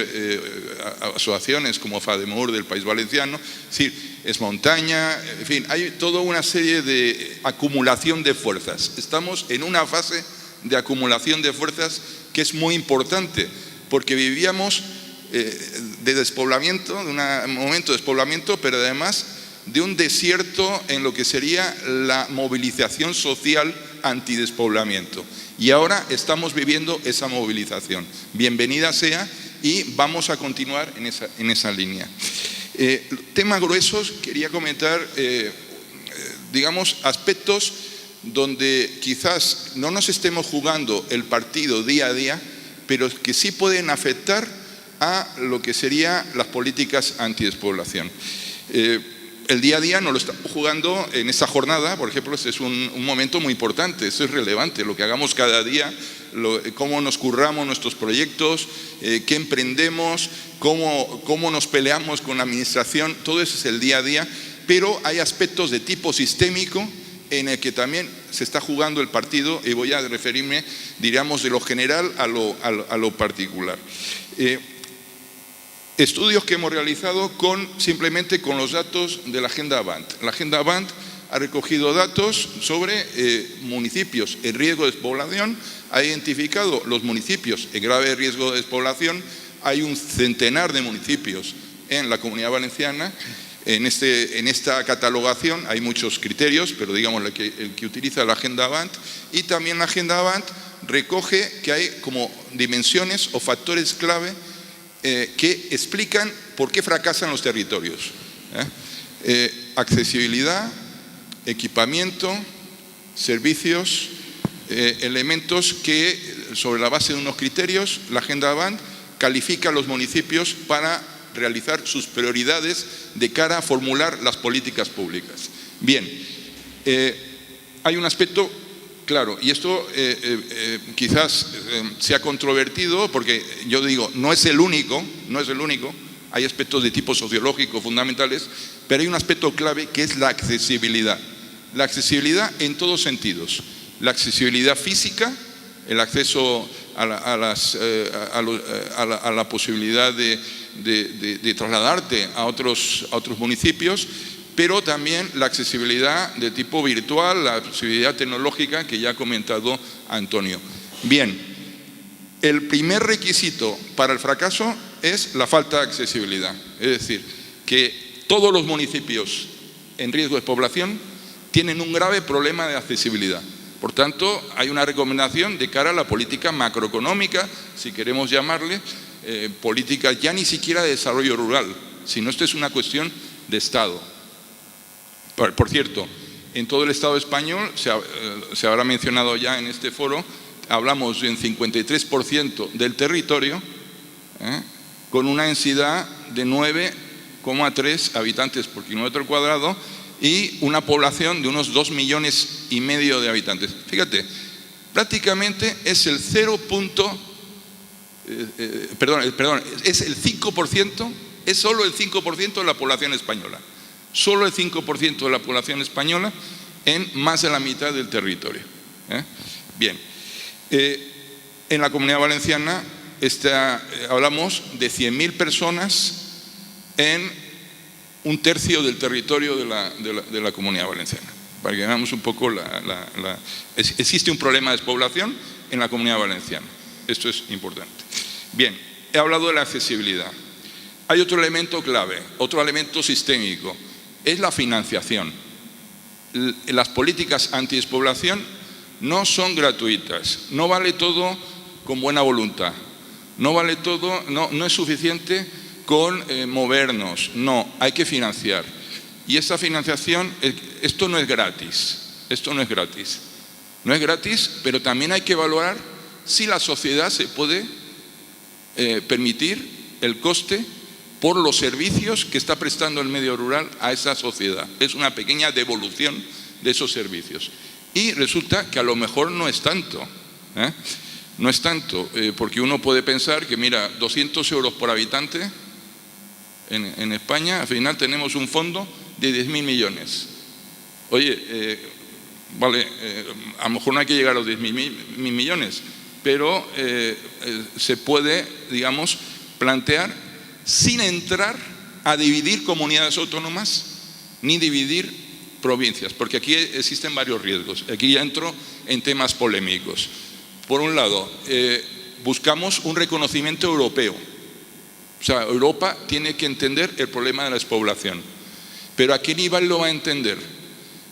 asociaciones como FADEMUR del País Valenciano, es decir, Es Montaña, en fin, hay toda una serie de acumulación de fuerzas. Estamos en una fase de acumulación de fuerzas que es muy importante, porque vivíamos de despoblamiento, de un momento de despoblamiento, pero además de un desierto en lo que sería la movilización social antidespoblamiento. Y ahora estamos viviendo esa movilización. Bienvenida sea y vamos a continuar en esa línea. Temas gruesos, quería comentar, digamos, aspectos donde quizás no nos estemos jugando el partido día a día, pero que sí pueden afectar a lo que serían las políticas antidespoblación. El día a día nos lo estamos jugando en esta jornada, por ejemplo, este es un momento muy importante, esto es relevante, lo que hagamos cada día, cómo nos curramos nuestros proyectos, qué emprendemos, cómo nos peleamos con la administración, todo eso es el día a día, pero hay aspectos de tipo sistémico en el que también se está jugando el partido y voy a referirme, diríamos, de lo general a lo particular. Estudios que hemos realizado simplemente con los datos de la Agenda Avant. La Agenda Avant ha recogido datos sobre municipios en riesgo de despoblación, ha identificado los municipios en grave riesgo de despoblación, hay un centenar de municipios en la Comunidad Valenciana. En esta catalogación hay muchos criterios, pero digamos el que utiliza la Agenda Avant, y también la Agenda Avant recoge que hay como dimensiones o factores clave que explican por qué fracasan los territorios. Accesibilidad, equipamiento, servicios, elementos que sobre la base de unos criterios la Agenda Avant califica a los municipios para realizar sus prioridades de cara a formular las políticas públicas. Bien, hay un aspecto claro, y esto quizás sea controvertido porque yo digo, no es el único, hay aspectos de tipo sociológico fundamentales, pero hay un aspecto clave que es la accesibilidad. La accesibilidad en todos sentidos. La accesibilidad física, el acceso a la posibilidad de trasladarte a otros municipios, pero también la accesibilidad de tipo virtual, la accesibilidad tecnológica que ya ha comentado Antonio. Bien, el primer requisito para el fracaso es la falta de accesibilidad, es decir, que todos los municipios en riesgo de despoblación tienen un grave problema de accesibilidad. Por tanto, hay una recomendación de cara a la política macroeconómica, si queremos llamarle, política ya ni siquiera de desarrollo rural, sino esto es una cuestión de Estado. Por cierto, en todo el Estado español, se habrá mencionado ya en este foro, hablamos de un 53% del territorio, con una densidad de 9,3 habitantes por kilómetro cuadrado y una población de unos 2,5 millones de habitantes. Fíjate, prácticamente es el es el 5%, es solo el 5% de la población española. Solo el 5% de la población española en más de la mitad del territorio. Bien, en la Comunidad Valenciana hablamos de 100.000 personas en un tercio del territorio de la Comunidad Valenciana. Para que veamos un poco, existe un problema de despoblación en la Comunidad Valenciana. Esto es importante. Bien, he hablado de la accesibilidad. Hay otro elemento clave, otro elemento sistémico, es la financiación. Las políticas antidespoblación no son gratuitas, no vale todo con buena voluntad, no vale todo, no es suficiente con movernos, no, hay que financiar. Y esta financiación, esto no es gratis, no es gratis, pero también hay que valorar si la sociedad se puede permitir el coste por los servicios que está prestando el medio rural a esa sociedad. Es una pequeña devolución de esos servicios. Y resulta que a lo mejor no es tanto, no es tanto, porque uno puede pensar que, mira, 200 euros por habitante en España, al final tenemos un fondo de 10.000 millones. Oye, vale, a lo mejor no hay que llegar a los 10.000 millones, pero se puede, digamos, plantear sin entrar a dividir comunidades autónomas ni dividir provincias, porque aquí existen varios riesgos. Aquí ya entro en temas polémicos. Por un lado, buscamos un reconocimiento europeo. O sea, Europa tiene que entender el problema de la despoblación. Pero ¿a qué nivel lo va a entender?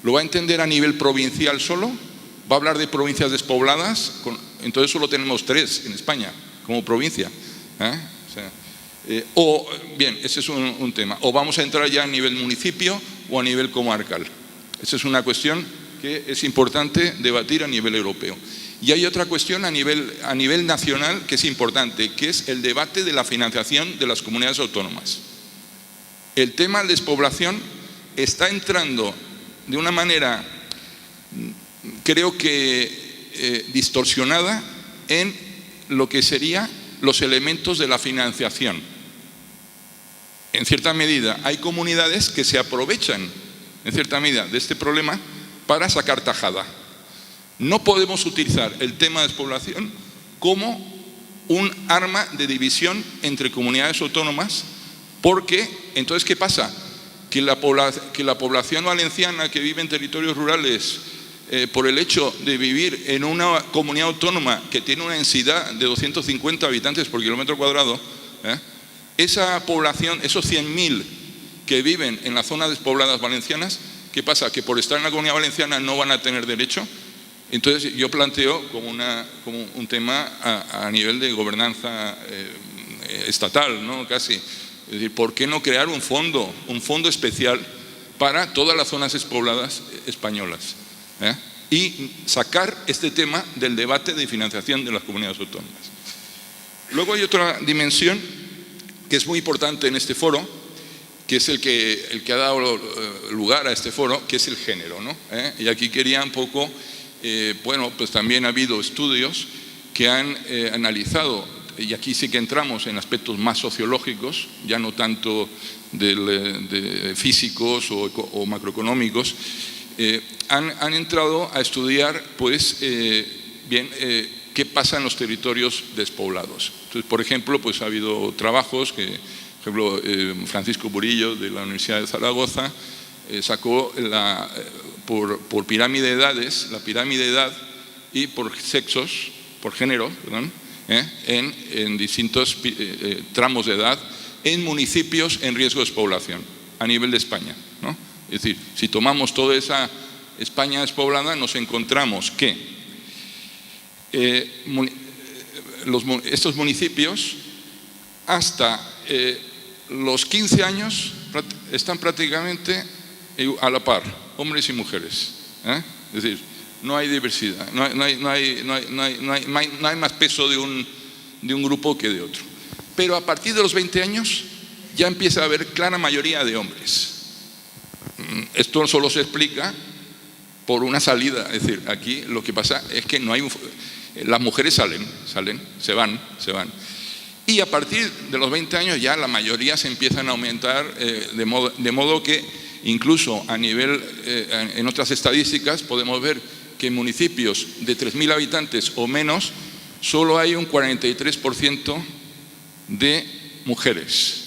¿Lo va a entender a nivel provincial solo? ¿Va a hablar de provincias despobladas? Entonces solo tenemos 3 en España como provincia. Bien, ese es un tema. O vamos a entrar ya a nivel municipio o a nivel comarcal. Esa es una cuestión que es importante debatir a nivel europeo. Y hay otra cuestión a nivel nacional que es importante, que es el debate de la financiación de las comunidades autónomas. El tema de despoblación está entrando de una manera, creo que distorsionada, en lo que serían los elementos de la financiación. En cierta medida, hay comunidades que se aprovechan, en cierta medida, de este problema para sacar tajada. No podemos utilizar el tema de despoblación como un arma de división entre comunidades autónomas, porque entonces ¿qué pasa? Que la población valenciana que vive en territorios rurales, por el hecho de vivir en una comunidad autónoma que tiene una densidad de 250 habitantes por kilómetro cuadrado, esa población, esos 100.000 que viven en las zonas despobladas valencianas, ¿qué pasa? Que por estar en la Comunidad Valenciana no van a tener derecho. Entonces yo planteo como un tema a nivel de gobernanza estatal, ¿no? Casi. Es decir, ¿por qué no crear un fondo especial para todas las zonas despobladas españolas? Y sacar este tema del debate de financiación de las comunidades autónomas. Luego hay otra dimensión que es muy importante en este foro, que es el que ha dado lugar a este foro, que es el género, ¿no? Y aquí quería un poco, bueno, pues también ha habido estudios que han analizado, y aquí sí que entramos en aspectos más sociológicos, ya no tanto de físicos o macroeconómicos, han entrado a estudiar, pues, qué pasa en los territorios despoblados. Entonces, por ejemplo, pues ha habido trabajos que, por ejemplo, Francisco Burillo de la Universidad de Zaragoza sacó por pirámide de edades, la pirámide de edad y por sexos, por género, perdón, en distintos tramos de edad en municipios en riesgo de despoblación a nivel de España, ¿no? Es decir, si tomamos toda esa España despoblada, nos encontramos que estos municipios hasta los 15 años están prácticamente a la par, hombres y mujeres. Es decir, no hay diversidad, no hay más peso de un grupo que de otro. Pero a partir de los 20 años ya empieza a haber clara mayoría de hombres. Esto solo se explica por una salida, es decir, aquí lo que pasa es que no hay las mujeres se van. Y a partir de los 20 años ya la mayoría se empiezan a aumentar, de modo que Incluso a nivel, en otras estadísticas podemos ver que en municipios de 3.000 habitantes o menos solo hay un 43% de mujeres.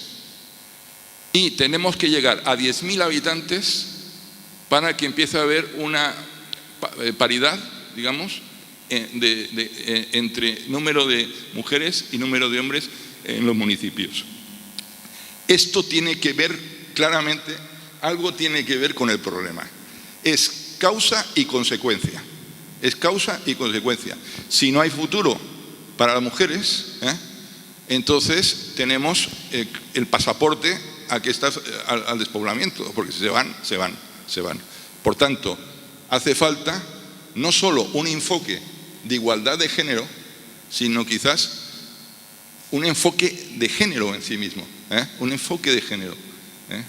Y tenemos que llegar a 10.000 habitantes para que empiece a haber una paridad, digamos, entre número de mujeres y número de hombres en los municipios. Esto tiene que ver claramente, algo tiene que ver con el problema. Es causa y consecuencia. Es causa y consecuencia. Si no hay futuro para las mujeres, entonces tenemos el pasaporte a que está al despoblamiento, porque se van. Por tanto, hace falta no solo un enfoque de igualdad de género, sino quizás un enfoque de género en sí mismo, un enfoque de género.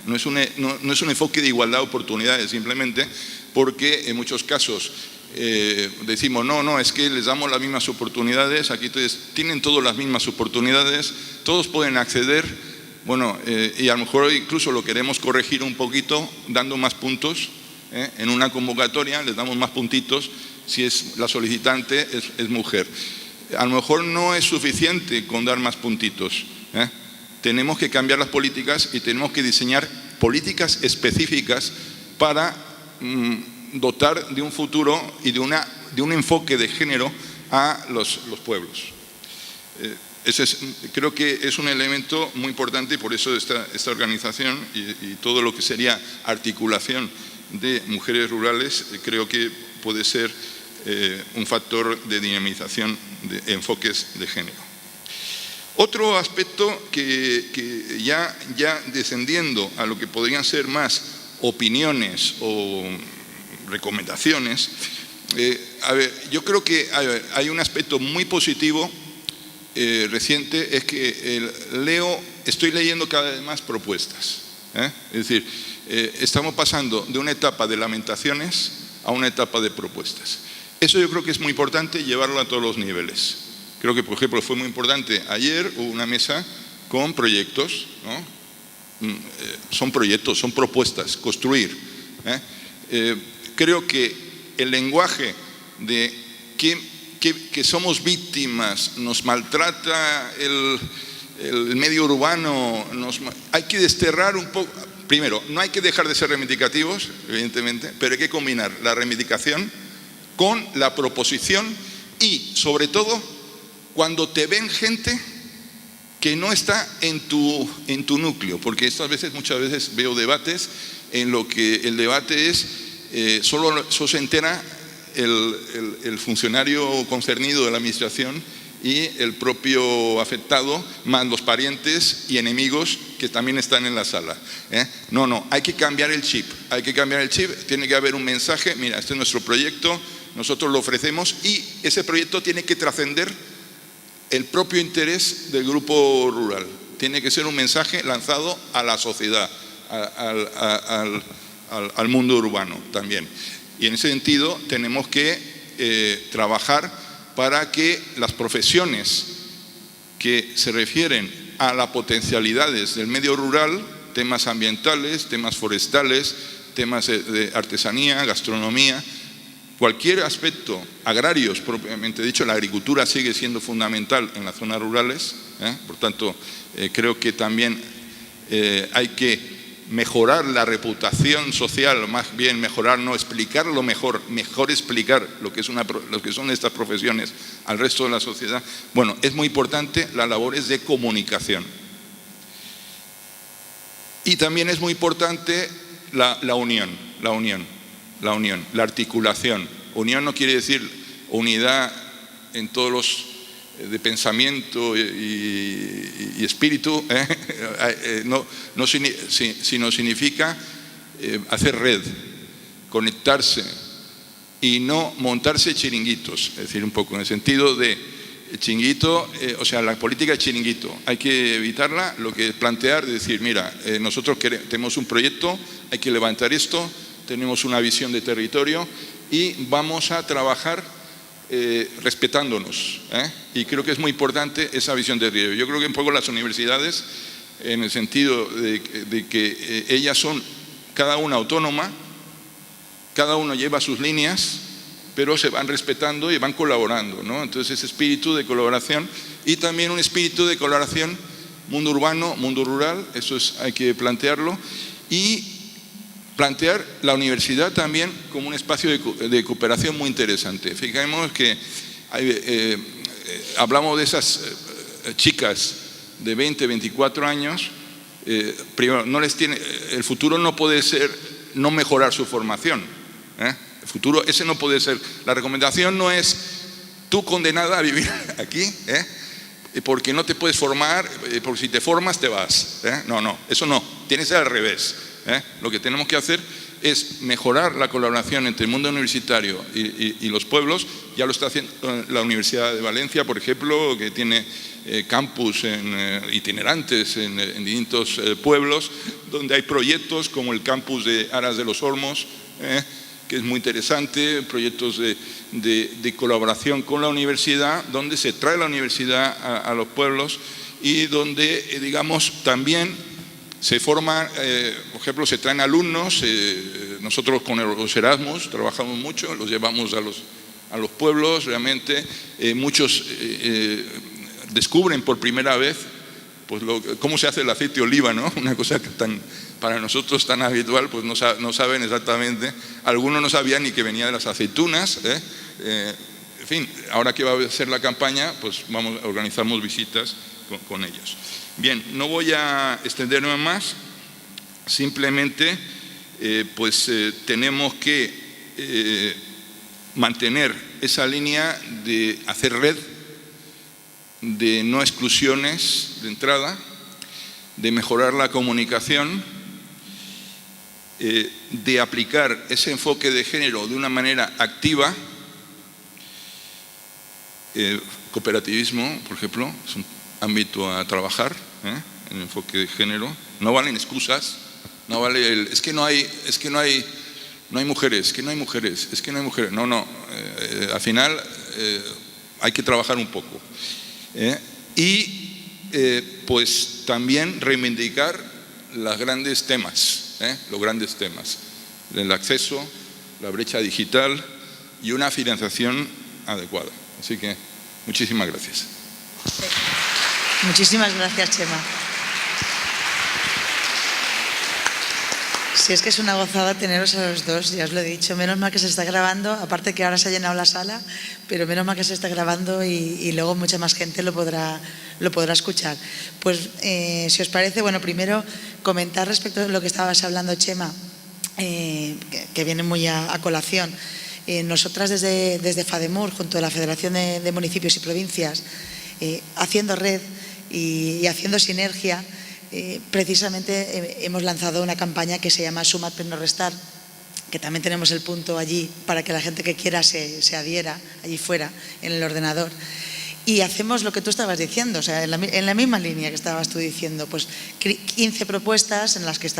No es un enfoque de igualdad de oportunidades simplemente, porque en muchos casos decimos no, es que les damos las mismas oportunidades, aquí tienen todas las mismas oportunidades, todos pueden acceder, bueno, y a lo mejor incluso lo queremos corregir un poquito dando más puntos, en una convocatoria les damos más puntitos si es la solicitante es mujer. A lo mejor no es suficiente con dar más puntitos, tenemos que cambiar las políticas y tenemos que diseñar políticas específicas para dotar de un futuro y de un enfoque de género a los pueblos. Creo que es un elemento muy importante y por eso esta organización y todo lo que sería articulación de mujeres rurales creo que puede ser un factor de dinamización de enfoques de género. Otro aspecto que ya descendiendo a lo que podrían ser más opiniones o recomendaciones, yo creo que hay un aspecto muy positivo reciente, es que estoy leyendo cada vez más propuestas. Es decir, estamos pasando de una etapa de lamentaciones a una etapa de propuestas. Eso yo creo que es muy importante llevarlo a todos los niveles. Creo que, por ejemplo, fue muy importante ayer, hubo una mesa con proyectos, ¿no? Son proyectos, son propuestas, construir. Creo que el lenguaje de que somos víctimas, nos maltrata el medio urbano, hay que desterrar un poco. Primero, no hay que dejar de ser reivindicativos, evidentemente, pero hay que combinar la reivindicación con la proposición y, sobre todo, cuando te ven gente que no está en tu núcleo, porque muchas veces veo debates en lo que el debate es, solo se entera el funcionario concernido de la administración y el propio afectado, más los parientes y enemigos que también están en la sala. No, hay que cambiar el chip, tiene que haber un mensaje, mira, este es nuestro proyecto, nosotros lo ofrecemos y ese proyecto tiene que trascender el propio interés del grupo rural, tiene que ser un mensaje lanzado a la sociedad, al mundo urbano también. Y en ese sentido tenemos que trabajar para que las profesiones que se refieren a las potencialidades del medio rural, temas ambientales, temas forestales, temas de artesanía, gastronomía, cualquier aspecto, agrarios propiamente dicho, la agricultura sigue siendo fundamental en las zonas rurales, por tanto creo que también hay que mejorar la reputación social, más bien mejorar, no explicarlo mejor explicar lo que son estas profesiones al resto de la sociedad. Bueno, es muy importante las labores de comunicación. Y también es muy importante la unión, la articulación. Unión no quiere decir unidad en todos los de pensamiento y espíritu, sino significa hacer red, conectarse y no montarse chiringuitos, es decir, un poco en el sentido de chiringuito, o sea, la política de chiringuito, hay que evitarla, lo que es plantear, decir, mira, nosotros tenemos un proyecto, hay que levantar esto, tenemos una visión de territorio y vamos a trabajar respetándonos, y creo que es muy importante esa visión de territorio. Yo creo que un poco las universidades, en el sentido de que ellas son cada una autónoma, cada uno lleva sus líneas, pero se van respetando y van colaborando, ¿no? Entonces ese espíritu de colaboración y también un espíritu de colaboración mundo urbano, mundo rural, eso hay que plantearlo, y plantear la universidad también como un espacio de cooperación muy interesante. Fijemos que hablamos de esas chicas de 20, 24 años, primero, el futuro no puede ser no mejorar su formación, El futuro, ese no puede ser. La recomendación no es tú condenada a vivir aquí, porque no te puedes formar, porque si te formas te vas. No, eso no, tiene que ser al revés. Lo que tenemos que hacer es mejorar la colaboración entre el mundo universitario y los pueblos. Ya lo está haciendo la Universidad de Valencia, por ejemplo, que tiene campus itinerantes en distintos pueblos, donde hay proyectos como el campus de Aras de los Olmos, que es muy interesante, proyectos de colaboración con la universidad, donde se trae la universidad a los pueblos y donde, digamos, también se forman, por ejemplo, se traen alumnos, nosotros con los Erasmus trabajamos mucho, los llevamos a los pueblos, realmente muchos descubren por primera vez pues cómo se hace el aceite de oliva, ¿no? Una cosa que para nosotros tan habitual, pues no saben exactamente. Algunos no sabían ni que venía de las aceitunas. En fin, ahora que va a ser la campaña, pues organizamos visitas con ellos. Bien, no voy a extenderme más, simplemente tenemos que mantener esa línea de hacer red, de no exclusiones de entrada, de mejorar la comunicación, de aplicar ese enfoque de género de una manera activa. Cooperativismo, por ejemplo, es un ámbito a trabajar, en el enfoque de género. No valen excusas, no vale es que no hay mujeres, es que no hay mujeres. No, al final hay que trabajar un poco. Pues también reivindicar los grandes temas, el acceso, la brecha digital y una financiación adecuada. Así que muchísimas gracias. Muchísimas gracias, Chema. Si es que es una gozada teneros a los dos, ya os lo he dicho. Menos mal que se está grabando, aparte que ahora se ha llenado la sala, pero menos mal que se está grabando y luego mucha más gente lo podrá escuchar. Pues si os parece, bueno, primero comentar respecto a lo que estabas hablando, Chema, que viene muy a colación. Nosotras desde FADEMUR, junto a la Federación de Municipios y Provincias, haciendo red y haciendo sinergia, precisamente hemos lanzado una campaña que se llama Sumar pero no restar, que también tenemos el punto allí para que la gente que quiera se adhiera allí fuera en el ordenador. Y hacemos lo que tú estabas diciendo, o sea, en la misma línea que estabas tú diciendo, pues 15 propuestas en las que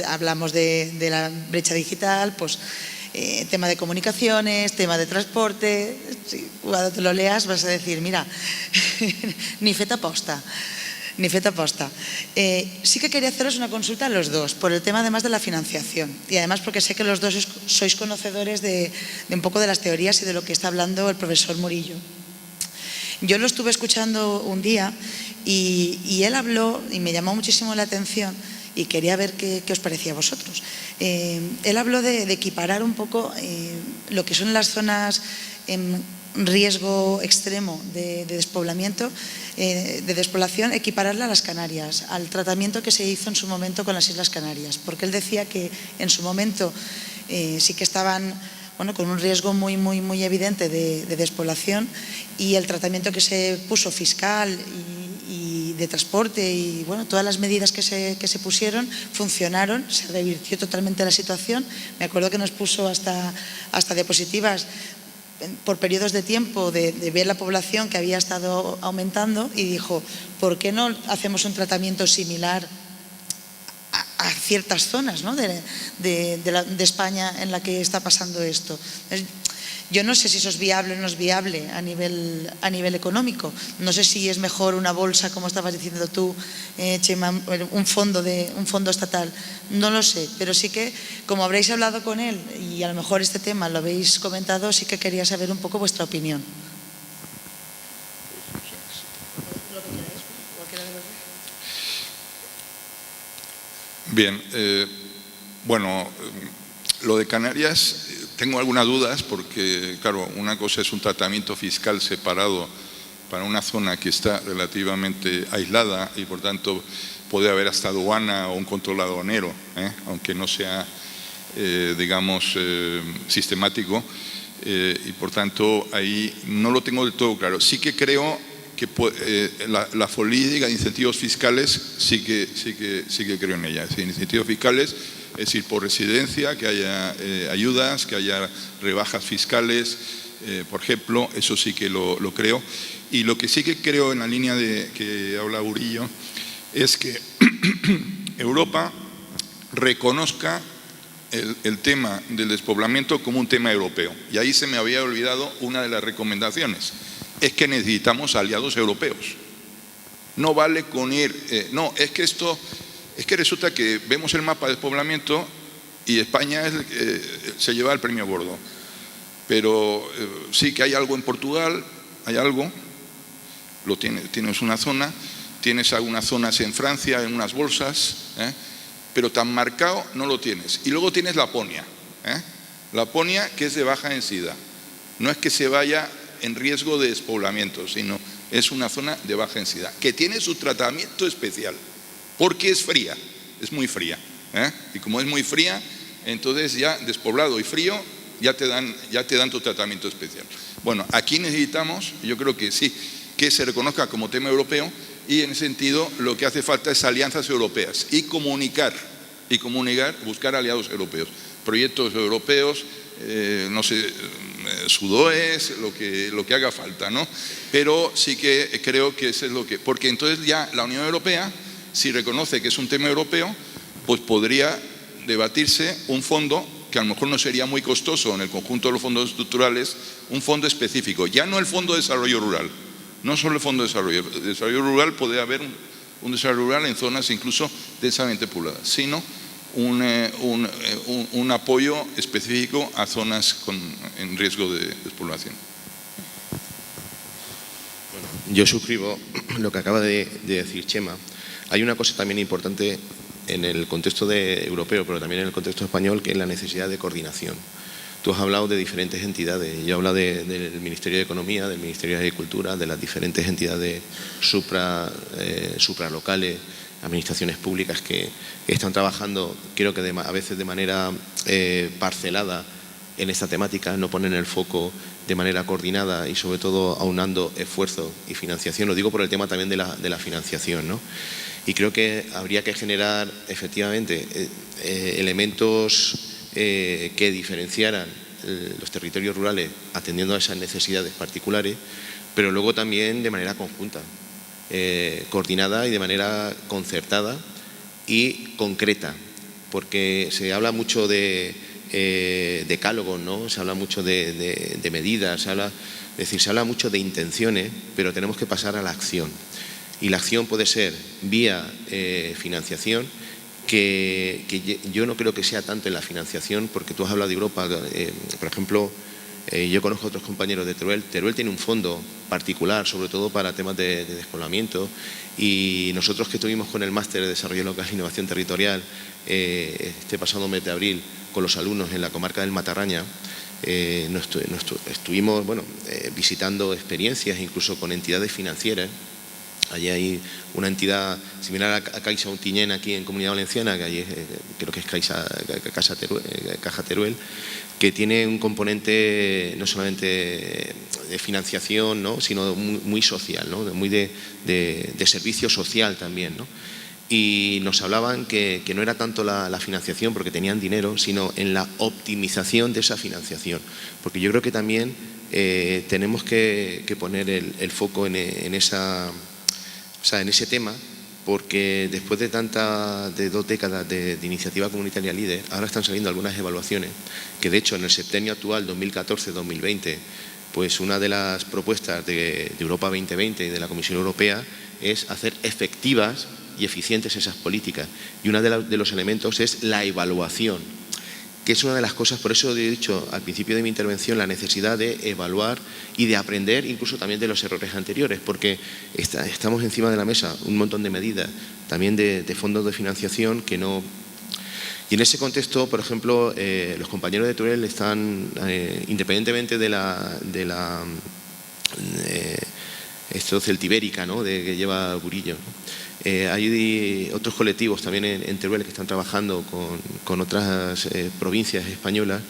hablamos de la brecha digital, pues tema de comunicaciones, tema de transporte. Cuando te lo leas vas a decir, mira, ni feta posta. Sí que quería haceros una consulta a los dos, por el tema además de la financiación, y además porque sé que los dos sois conocedores de un poco de las teorías y de lo que está hablando el profesor Murillo. Yo lo estuve escuchando un día y él habló y me llamó muchísimo la atención y quería ver qué os parecía a vosotros. Él habló de equiparar un poco lo que son las zonas en riesgo extremo de despoblamiento, de despoblación, equipararla a las Canarias, al tratamiento que se hizo en su momento con las Islas Canarias, porque él decía que en su momento sí que estaban con un riesgo muy evidente de despoblación, y el tratamiento que se puso fiscal y de transporte y todas las medidas que se pusieron funcionaron, se revirtió totalmente la situación. Me acuerdo que nos puso hasta diapositivas por periodos de tiempo de ver la población que había estado aumentando, y dijo, ¿por qué no hacemos un tratamiento similar a ciertas zonas, ¿no? de España en la que está pasando esto? Yo no sé si eso es viable o no es viable a nivel económico. No sé si es mejor una bolsa, como estabas diciendo tú, Chema, un fondo estatal. No lo sé, pero sí que, como habréis hablado con él y a lo mejor este tema lo habéis comentado, sí que quería saber un poco vuestra opinión. Bien, bueno, lo de Canarias tengo algunas dudas porque, claro, una cosa es un tratamiento fiscal separado para una zona que está relativamente aislada y por tanto puede haber hasta aduana o un control aduanero, aunque no sea, digamos, sistemático, y por tanto ahí no lo tengo del todo claro. Sí que creo que la política de incentivos fiscales sí que creo en ella. Sí, incentivos fiscales, es decir, por residencia, que haya ayudas, que haya rebajas fiscales, por ejemplo, eso sí que lo creo. Y lo que sí que creo en la línea de que habla Urillo es que Europa reconozca el tema del despoblamiento como un tema europeo. Y ahí se me había olvidado una de las recomendaciones. Es que necesitamos aliados europeos. No vale con ir… no, es que resulta que vemos el mapa de despoblamiento y España se lleva el premio gordo. Pero sí que hay algo en Portugal, hay algo, tienes una zona, tienes algunas zonas en Francia, en unas bolsas, pero tan marcado no lo tienes. Y luego tienes Laponia, Laponia que es de baja densidad. No es que se vaya en riesgo de despoblamiento, sino es una zona de baja densidad, que tiene su tratamiento especial, porque es fría, es muy fría. Y como es muy fría, entonces ya despoblado y frío, ya te dan tu tratamiento especial. Bueno, aquí necesitamos, yo creo que sí, que se reconozca como tema europeo y en ese sentido lo que hace falta es alianzas europeas y comunicar, buscar aliados europeos, proyectos europeos, no sé, Sudoes, lo que haga falta, ¿no? Pero sí que creo que eso es lo que… Porque entonces ya la Unión Europea, si reconoce que es un tema europeo, pues podría debatirse un fondo que a lo mejor no sería muy costoso en el conjunto de los fondos estructurales, un fondo específico, ya no el Fondo de Desarrollo Rural, no solo el Fondo de Desarrollo Rural, puede haber un desarrollo rural en zonas incluso densamente pobladas, sino un apoyo específico a zonas en riesgo de despoblación. Bueno, yo suscribo lo que acaba de decir Chema. Hay una cosa también importante en el contexto europeo, pero también en el contexto español, que es la necesidad de coordinación. Tú has hablado de diferentes entidades, yo he hablado del Ministerio de Economía, del Ministerio de Agricultura, de las diferentes entidades supralocales, administraciones públicas que están trabajando, creo que a veces de manera parcelada en esta temática, no ponen el foco de manera coordinada y sobre todo aunando esfuerzo y financiación. Lo digo por el tema también de la financiación, ¿no? Y creo que habría que generar efectivamente elementos que diferenciaran los territorios rurales atendiendo a esas necesidades particulares, pero luego también de manera conjunta, coordinada y de manera concertada y concreta, porque se habla mucho de decálogos, ¿no? Se habla mucho de medidas, se habla mucho de intenciones, pero tenemos que pasar a la acción. Y la acción puede ser vía financiación, que yo no creo que sea tanto en la financiación, porque tú has hablado de Europa, por ejemplo, yo conozco a otros compañeros de Teruel. Teruel tiene un fondo particular, sobre todo para temas de despoblamiento, y nosotros que estuvimos con el máster de Desarrollo Local e Innovación Territorial este pasado mes de abril con los alumnos en la comarca del Matarraña, estuvimos visitando experiencias incluso con entidades financieras. Allí hay una entidad similar a Caixa Ontinyent aquí en Comunidad Valenciana, que allí creo que es Caja Teruel, que tiene un componente no solamente de financiación, ¿no?, sino muy social, ¿no?, muy de servicio social también, ¿no? Y nos hablaban que no era tanto la financiación porque tenían dinero, sino en la optimización de esa financiación. Porque yo creo que también tenemos que poner el foco en ese tema, porque después de 2 décadas de iniciativa comunitaria líder, ahora están saliendo algunas evaluaciones, que de hecho en el septenio actual, 2014-2020, pues una de las propuestas de Europa 2020 y de la Comisión Europea es hacer efectivas y eficientes esas políticas. Y uno de los elementos es la evaluación, que es una de las cosas, por eso he dicho al principio de mi intervención, la necesidad de evaluar y de aprender incluso también de los errores anteriores, porque estamos encima de la mesa un montón de medidas, también de fondos de financiación que no... Y en ese contexto, por ejemplo, los compañeros de Teruel están, independientemente de esto celtibérica, ¿no?, que lleva Burillo, hay otros colectivos también en Teruel que están trabajando con otras provincias españolas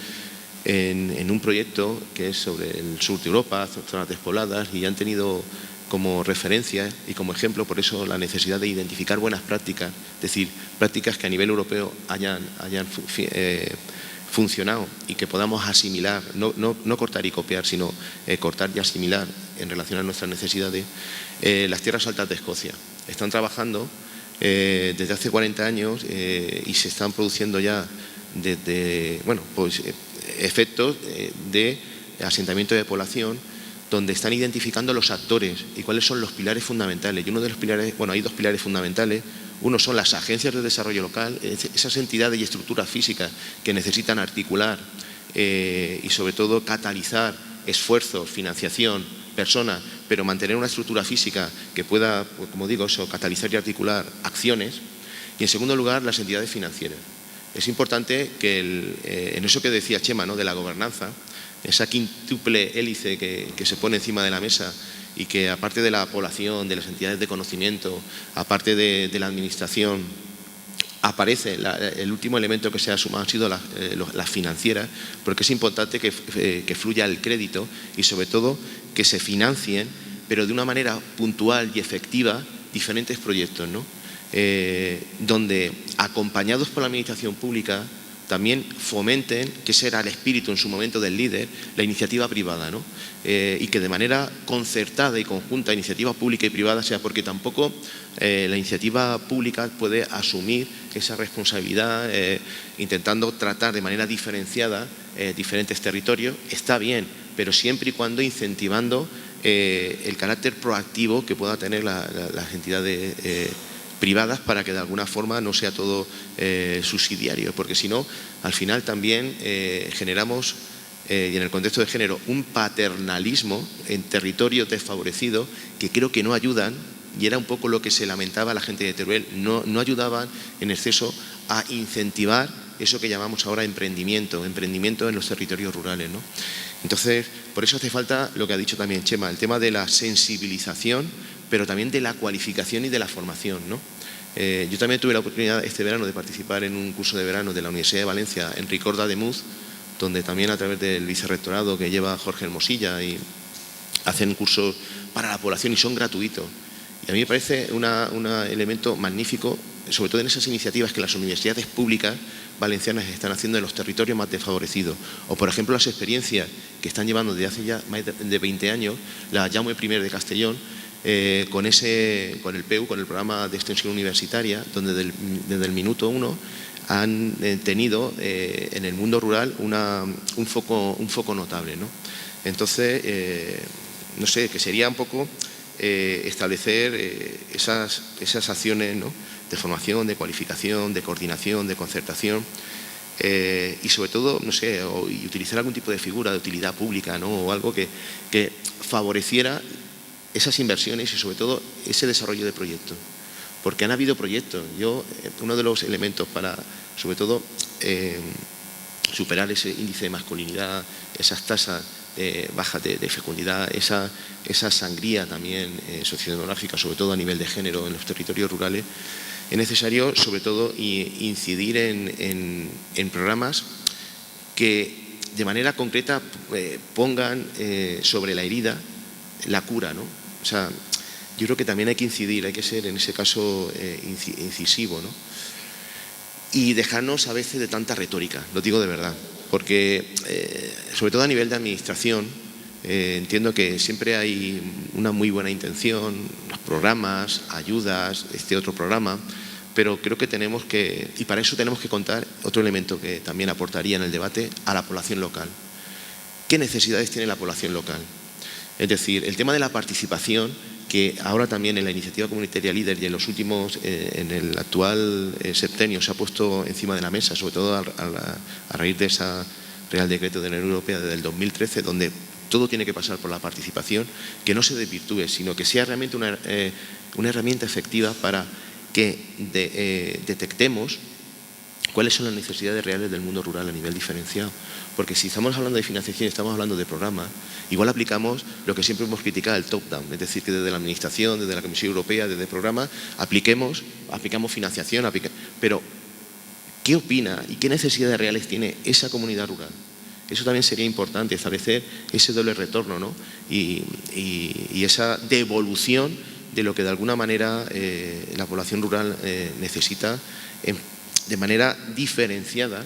en un proyecto que es sobre el sur de Europa, zonas despobladas, y han tenido como referencia y como ejemplo, por eso la necesidad de identificar buenas prácticas, es decir, prácticas que a nivel europeo hayan funcionado y que podamos asimilar, no cortar y copiar, sino cortar y asimilar en relación a nuestras necesidades. Las tierras altas de Escocia están trabajando desde hace 40 años y se están produciendo ya efectos de asentamiento de población, donde están identificando los actores y cuáles son los pilares fundamentales. Y uno de los pilares, hay 2 pilares fundamentales. Uno son las agencias de desarrollo local, esas entidades y estructuras físicas que necesitan articular y sobre todo catalizar esfuerzos, financiación, personas, pero mantener una estructura física que pueda, como digo, catalizar y articular acciones. Y en segundo lugar, las entidades financieras. Es importante que en eso que decía Chema, ¿no?, de la gobernanza, esa quíntuple hélice que se pone encima de la mesa y que, aparte de la población, de las entidades de conocimiento, aparte de la administración, aparece el último elemento que se ha sumado han sido las financieras, porque es importante que fluya el crédito y sobre todo que se financien, pero de una manera puntual y efectiva, diferentes proyectos, ¿no? Donde, acompañados por la administración pública, también fomenten, que ese era el espíritu en su momento del líder, la iniciativa privada, ¿no? Y que de manera concertada y conjunta, iniciativa pública y privada, sea, porque tampoco la iniciativa pública puede asumir esa responsabilidad intentando tratar de manera diferenciada diferentes territorios. Está bien, pero siempre y cuando incentivando el carácter proactivo que pueda tener las entidades privadas, para que de alguna forma no sea todo subsidiario, porque si no, al final también generamos, y en el contexto de género, un paternalismo en territorios desfavorecidos que creo que no ayudan, y era un poco lo que se lamentaba la gente de Teruel, no ayudaban en exceso a incentivar eso que llamamos ahora emprendimiento en los territorios rurales, ¿no? Entonces, por eso hace falta lo que ha dicho también Chema, el tema de la sensibilización, pero también de la cualificación y de la formación, ¿no? Yo también tuve la oportunidad este verano de participar en un curso de verano de la Universidad de Valencia en Ricorda de Muz, donde también a través del vicerrectorado que lleva Jorge Hermosilla y hacen cursos para la población y son gratuitos. Y a mí me parece un elemento magnífico, sobre todo en esas iniciativas que las universidades públicas valencianas están haciendo en los territorios más desfavorecidos. O, por ejemplo, las experiencias que están llevando desde hace ya más de 20 años, la Jaume I de Castellón, con el PEU, con el programa de extensión universitaria, donde desde el minuto 1 han tenido en el mundo rural un foco notable, ¿no? Entonces, no sé, que sería un poco establecer esas acciones, ¿no?, de formación, de cualificación, de coordinación, de concertación, y sobre todo, no sé, y utilizar algún tipo de figura de utilidad pública, ¿no?, o algo que favoreciera esas inversiones y sobre todo ese desarrollo de proyectos, porque han habido proyectos. Uno de los elementos para, sobre todo, superar ese índice de masculinidad, esas tasas bajas de fecundidad, esa sangría también sociodemográfica, sobre todo a nivel de género en los territorios rurales, es necesario sobre todo incidir en programas que de manera concreta pongan sobre la herida la cura, ¿no? O sea, yo creo que también hay que incidir, hay que ser en ese caso incisivo, ¿no? Y dejarnos a veces de tanta retórica, lo digo de verdad, porque sobre todo a nivel de administración Entiendo que siempre hay una muy buena intención, programas, ayudas, este otro programa, pero creo que tenemos que, y para eso tenemos que contar otro elemento que también aportaría en el debate, a la población local. ¿Qué necesidades tiene la población local? Es decir, el tema de la participación, que ahora también en la iniciativa comunitaria líder y en los últimos, en el actual septenio se ha puesto encima de la mesa, sobre todo a raíz de ese Real Decreto de la Unión Europea desde el 2013, donde todo tiene que pasar por la participación, que no se desvirtúe, sino que sea realmente una herramienta efectiva para que detectemos cuáles son las necesidades reales del mundo rural a nivel diferenciado. Porque si estamos hablando de financiación y estamos hablando de programas, igual aplicamos lo que siempre hemos criticado, el top-down, es decir, que desde la Administración, desde la Comisión Europea, desde programas, aplicamos financiación, pero ¿qué opina y qué necesidades reales tiene esa comunidad rural? Eso también sería importante, establecer ese doble retorno, ¿no? y esa devolución de lo que de alguna manera la población rural necesita de manera diferenciada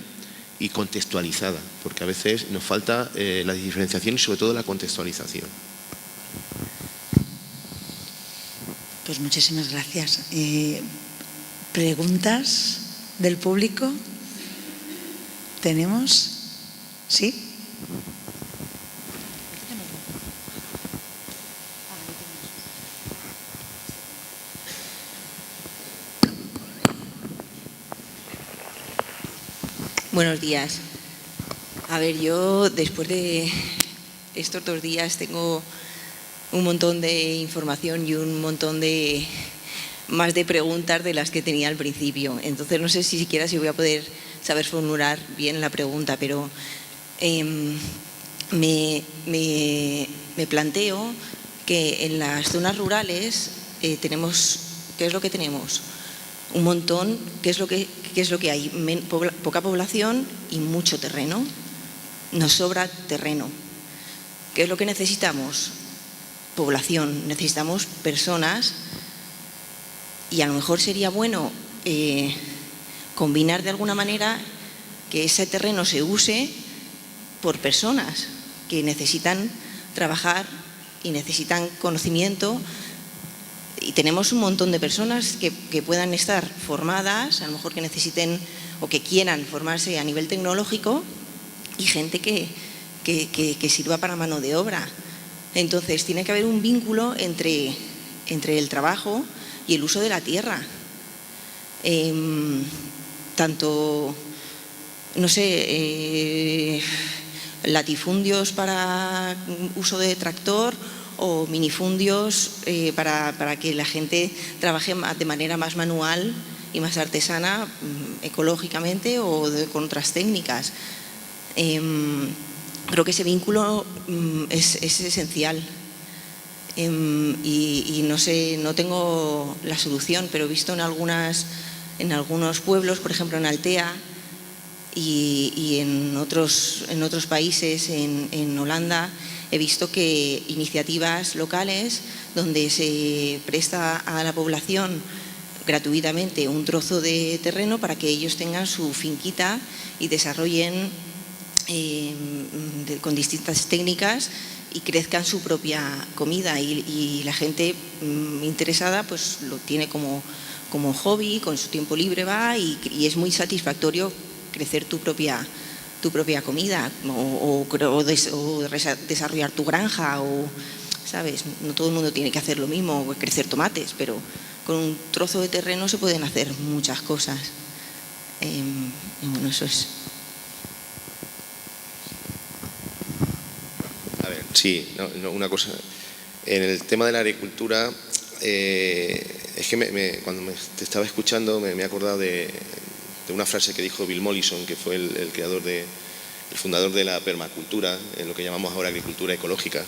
y contextualizada, porque a veces nos falta la diferenciación y sobre todo la contextualización. Pues muchísimas gracias. ¿Preguntas del público? ¿Tenemos? ¿Sí? Buenos días. A ver, yo después de estos 2 días tengo un montón de información y un montón de más de preguntas de las que tenía al principio. Entonces no sé si siquiera si voy a poder saber formular bien la pregunta, pero me planteo que en las zonas rurales tenemos, ¿qué es lo que tenemos? Un montón, ¿qué es lo que hay? Poca población y mucho terreno. Nos sobra terreno. ¿Qué es lo que necesitamos? Población, necesitamos personas y a lo mejor sería bueno combinar de alguna manera que ese terreno se use por personas que necesitan trabajar y necesitan conocimiento. Y tenemos un montón de personas que puedan estar formadas, a lo mejor que necesiten o que quieran formarse a nivel tecnológico, y gente que sirva para mano de obra. Entonces tiene que haber un vínculo entre el trabajo y el uso de la tierra. Tanto, no sé, latifundios para uso de tractor o minifundios para que la gente trabaje de manera más manual y más artesana, ecológicamente o con otras técnicas. Creo que ese vínculo es esencial. Y no sé, no tengo la solución, pero he visto en algunos pueblos, por ejemplo en Altea y en otros países, en Holanda, he visto que iniciativas locales donde se presta a la población gratuitamente un trozo de terreno para que ellos tengan su finquita y desarrollen con distintas técnicas y crezcan su propia comida, y la gente interesada pues lo tiene como hobby, con su tiempo libre va y es muy satisfactorio crecer tu propia comida o desarrollar tu granja, o ¿sabes? No todo el mundo tiene que hacer lo mismo, o crecer tomates, pero con un trozo de terreno se pueden hacer muchas cosas. Bueno, eso es. A ver, sí, una cosa. En el tema de la agricultura, es que cuando te estaba escuchando me he acordado de una frase que dijo Bill Mollison, que fue el fundador de la permacultura, en lo que llamamos ahora agricultura ecológica,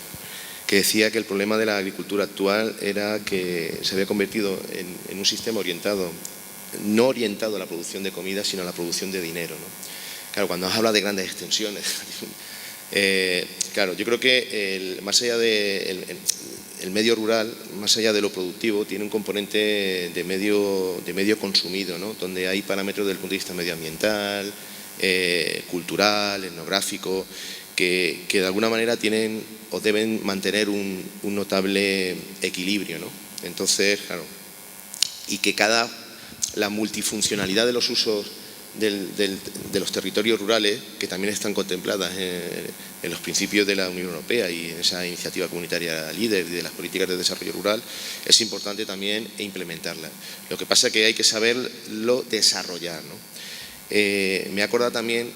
que decía que el problema de la agricultura actual era que se había convertido en un sistema no orientado a la producción de comida, sino a la producción de dinero, ¿no? Claro, cuando nos habla de grandes extensiones, claro, yo creo que más allá de el medio rural, más allá de lo productivo, tiene un componente de medio consumido, ¿no? Donde hay parámetros desde el punto de vista medioambiental, cultural, etnográfico, que de alguna manera tienen o deben mantener un notable equilibrio, ¿no? Entonces, claro, y que la multifuncionalidad de los usos de los territorios rurales, que también están contempladas en los principios de la Unión Europea y en esa iniciativa comunitaria líder de las políticas de desarrollo rural, es importante también implementarlas. Lo que pasa es que hay que saberlo desarrollar, ¿no? Me he acordado también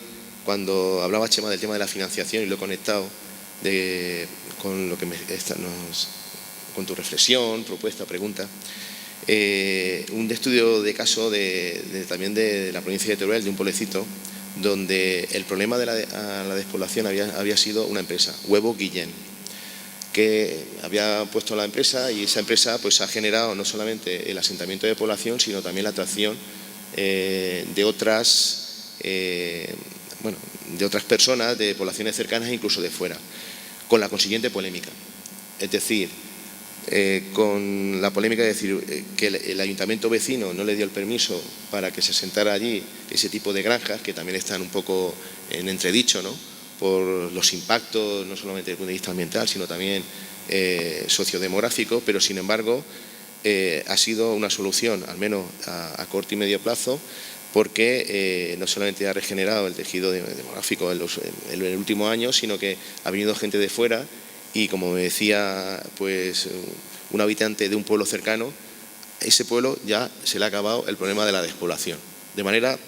cuando hablaba Chema del tema de la financiación y lo he conectado con lo que con tu reflexión, propuesta, pregunta. Un estudio de caso también de la provincia de Teruel, de un pueblecito, donde el problema de la despoblación había sido una empresa, Huevo Guillén, que había puesto la empresa, y esa empresa pues ha generado no solamente el asentamiento de población, sino también la atracción de otras personas, de poblaciones cercanas e incluso de fuera, con la consiguiente polémica. Es decir, con la polémica de decir que el ayuntamiento vecino no le dio el permiso para que se asentara allí ese tipo de granjas, que también están un poco en entredicho, ¿no?, por los impactos, no solamente desde el punto de vista ambiental, sino también sociodemográfico, pero sin embargo ha sido una solución, al menos a corto y medio plazo, porque no solamente ha regenerado el tejido demográfico en el último año, sino que ha venido gente de fuera. Y como me decía pues un habitante de un pueblo cercano, ese pueblo ya se le ha acabado el problema de la despoblación, de manera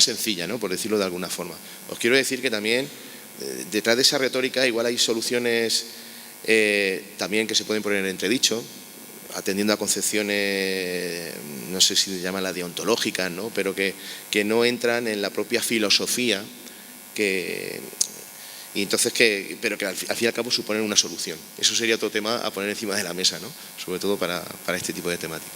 sencilla, ¿no?, por decirlo de alguna forma. Os quiero decir que también detrás de esa retórica igual hay soluciones también que se pueden poner en entredicho, atendiendo a concepciones, no sé si se llaman las deontológicas, ¿no?, pero que no entran en la propia filosofía, y entonces pero que al fin y al cabo suponen una solución. Eso sería otro tema a poner encima de la mesa, ¿no?, sobre todo para este tipo de temática.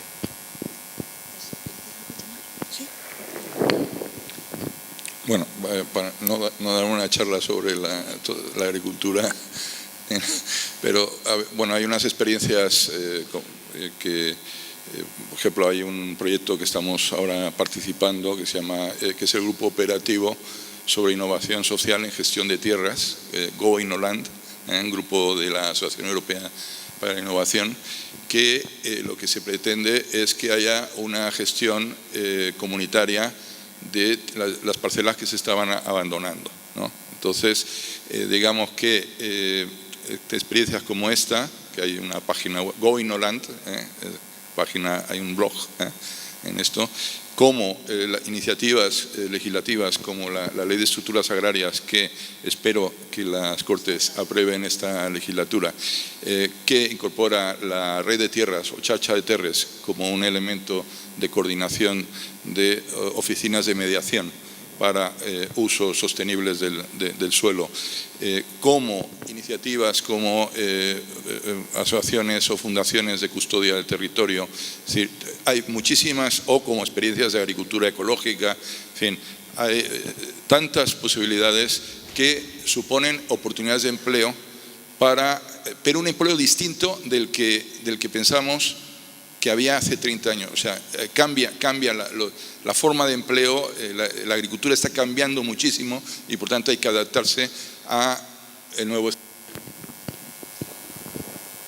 Bueno, para no dar una charla sobre la agricultura, pero bueno, hay unas experiencias que, por ejemplo, hay un proyecto que estamos ahora participando que que es el Grupo Operativo sobre Innovación Social en Gestión de Tierras, GoInnoland, un grupo de la Asociación Europea para la Innovación, que lo que se pretende es que haya una gestión comunitaria de las parcelas que se estaban abandonando, ¿no? Entonces, digamos que experiencias como esta, que hay una página web, GoInnoland, hay un blog en esto, como iniciativas legislativas como la Ley de Estructuras Agrarias, que espero que las Cortes aprueben esta legislatura, que incorpora la red de tierras o xarxa de terres como un elemento de coordinación de oficinas de mediación para usos sostenibles del suelo, como iniciativas como asociaciones o fundaciones de custodia del territorio. Es decir, hay muchísimas, o como experiencias de agricultura ecológica, en fin, hay tantas posibilidades que suponen oportunidades de empleo, pero un empleo distinto del que pensamos que había hace 30 años. O sea, cambia la forma de empleo, la agricultura está cambiando muchísimo y por tanto hay que adaptarse a el nuevo.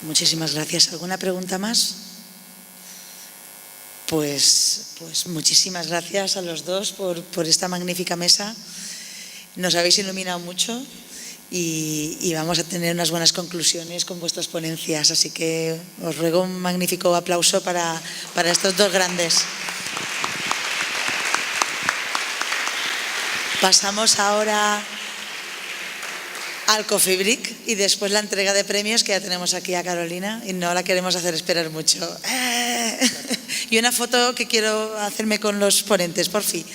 Muchísimas gracias. ¿Alguna pregunta más? Pues muchísimas gracias a los dos por esta magnífica mesa. Nos habéis iluminado mucho y vamos a tener unas buenas conclusiones con vuestras ponencias. Así que os ruego un magnífico aplauso para estos dos grandes. Pasamos ahora al Coffee Break y después la entrega de premios, que ya tenemos aquí a Carolina y no la queremos hacer esperar mucho. Y una foto que quiero hacerme con los ponentes, por fin.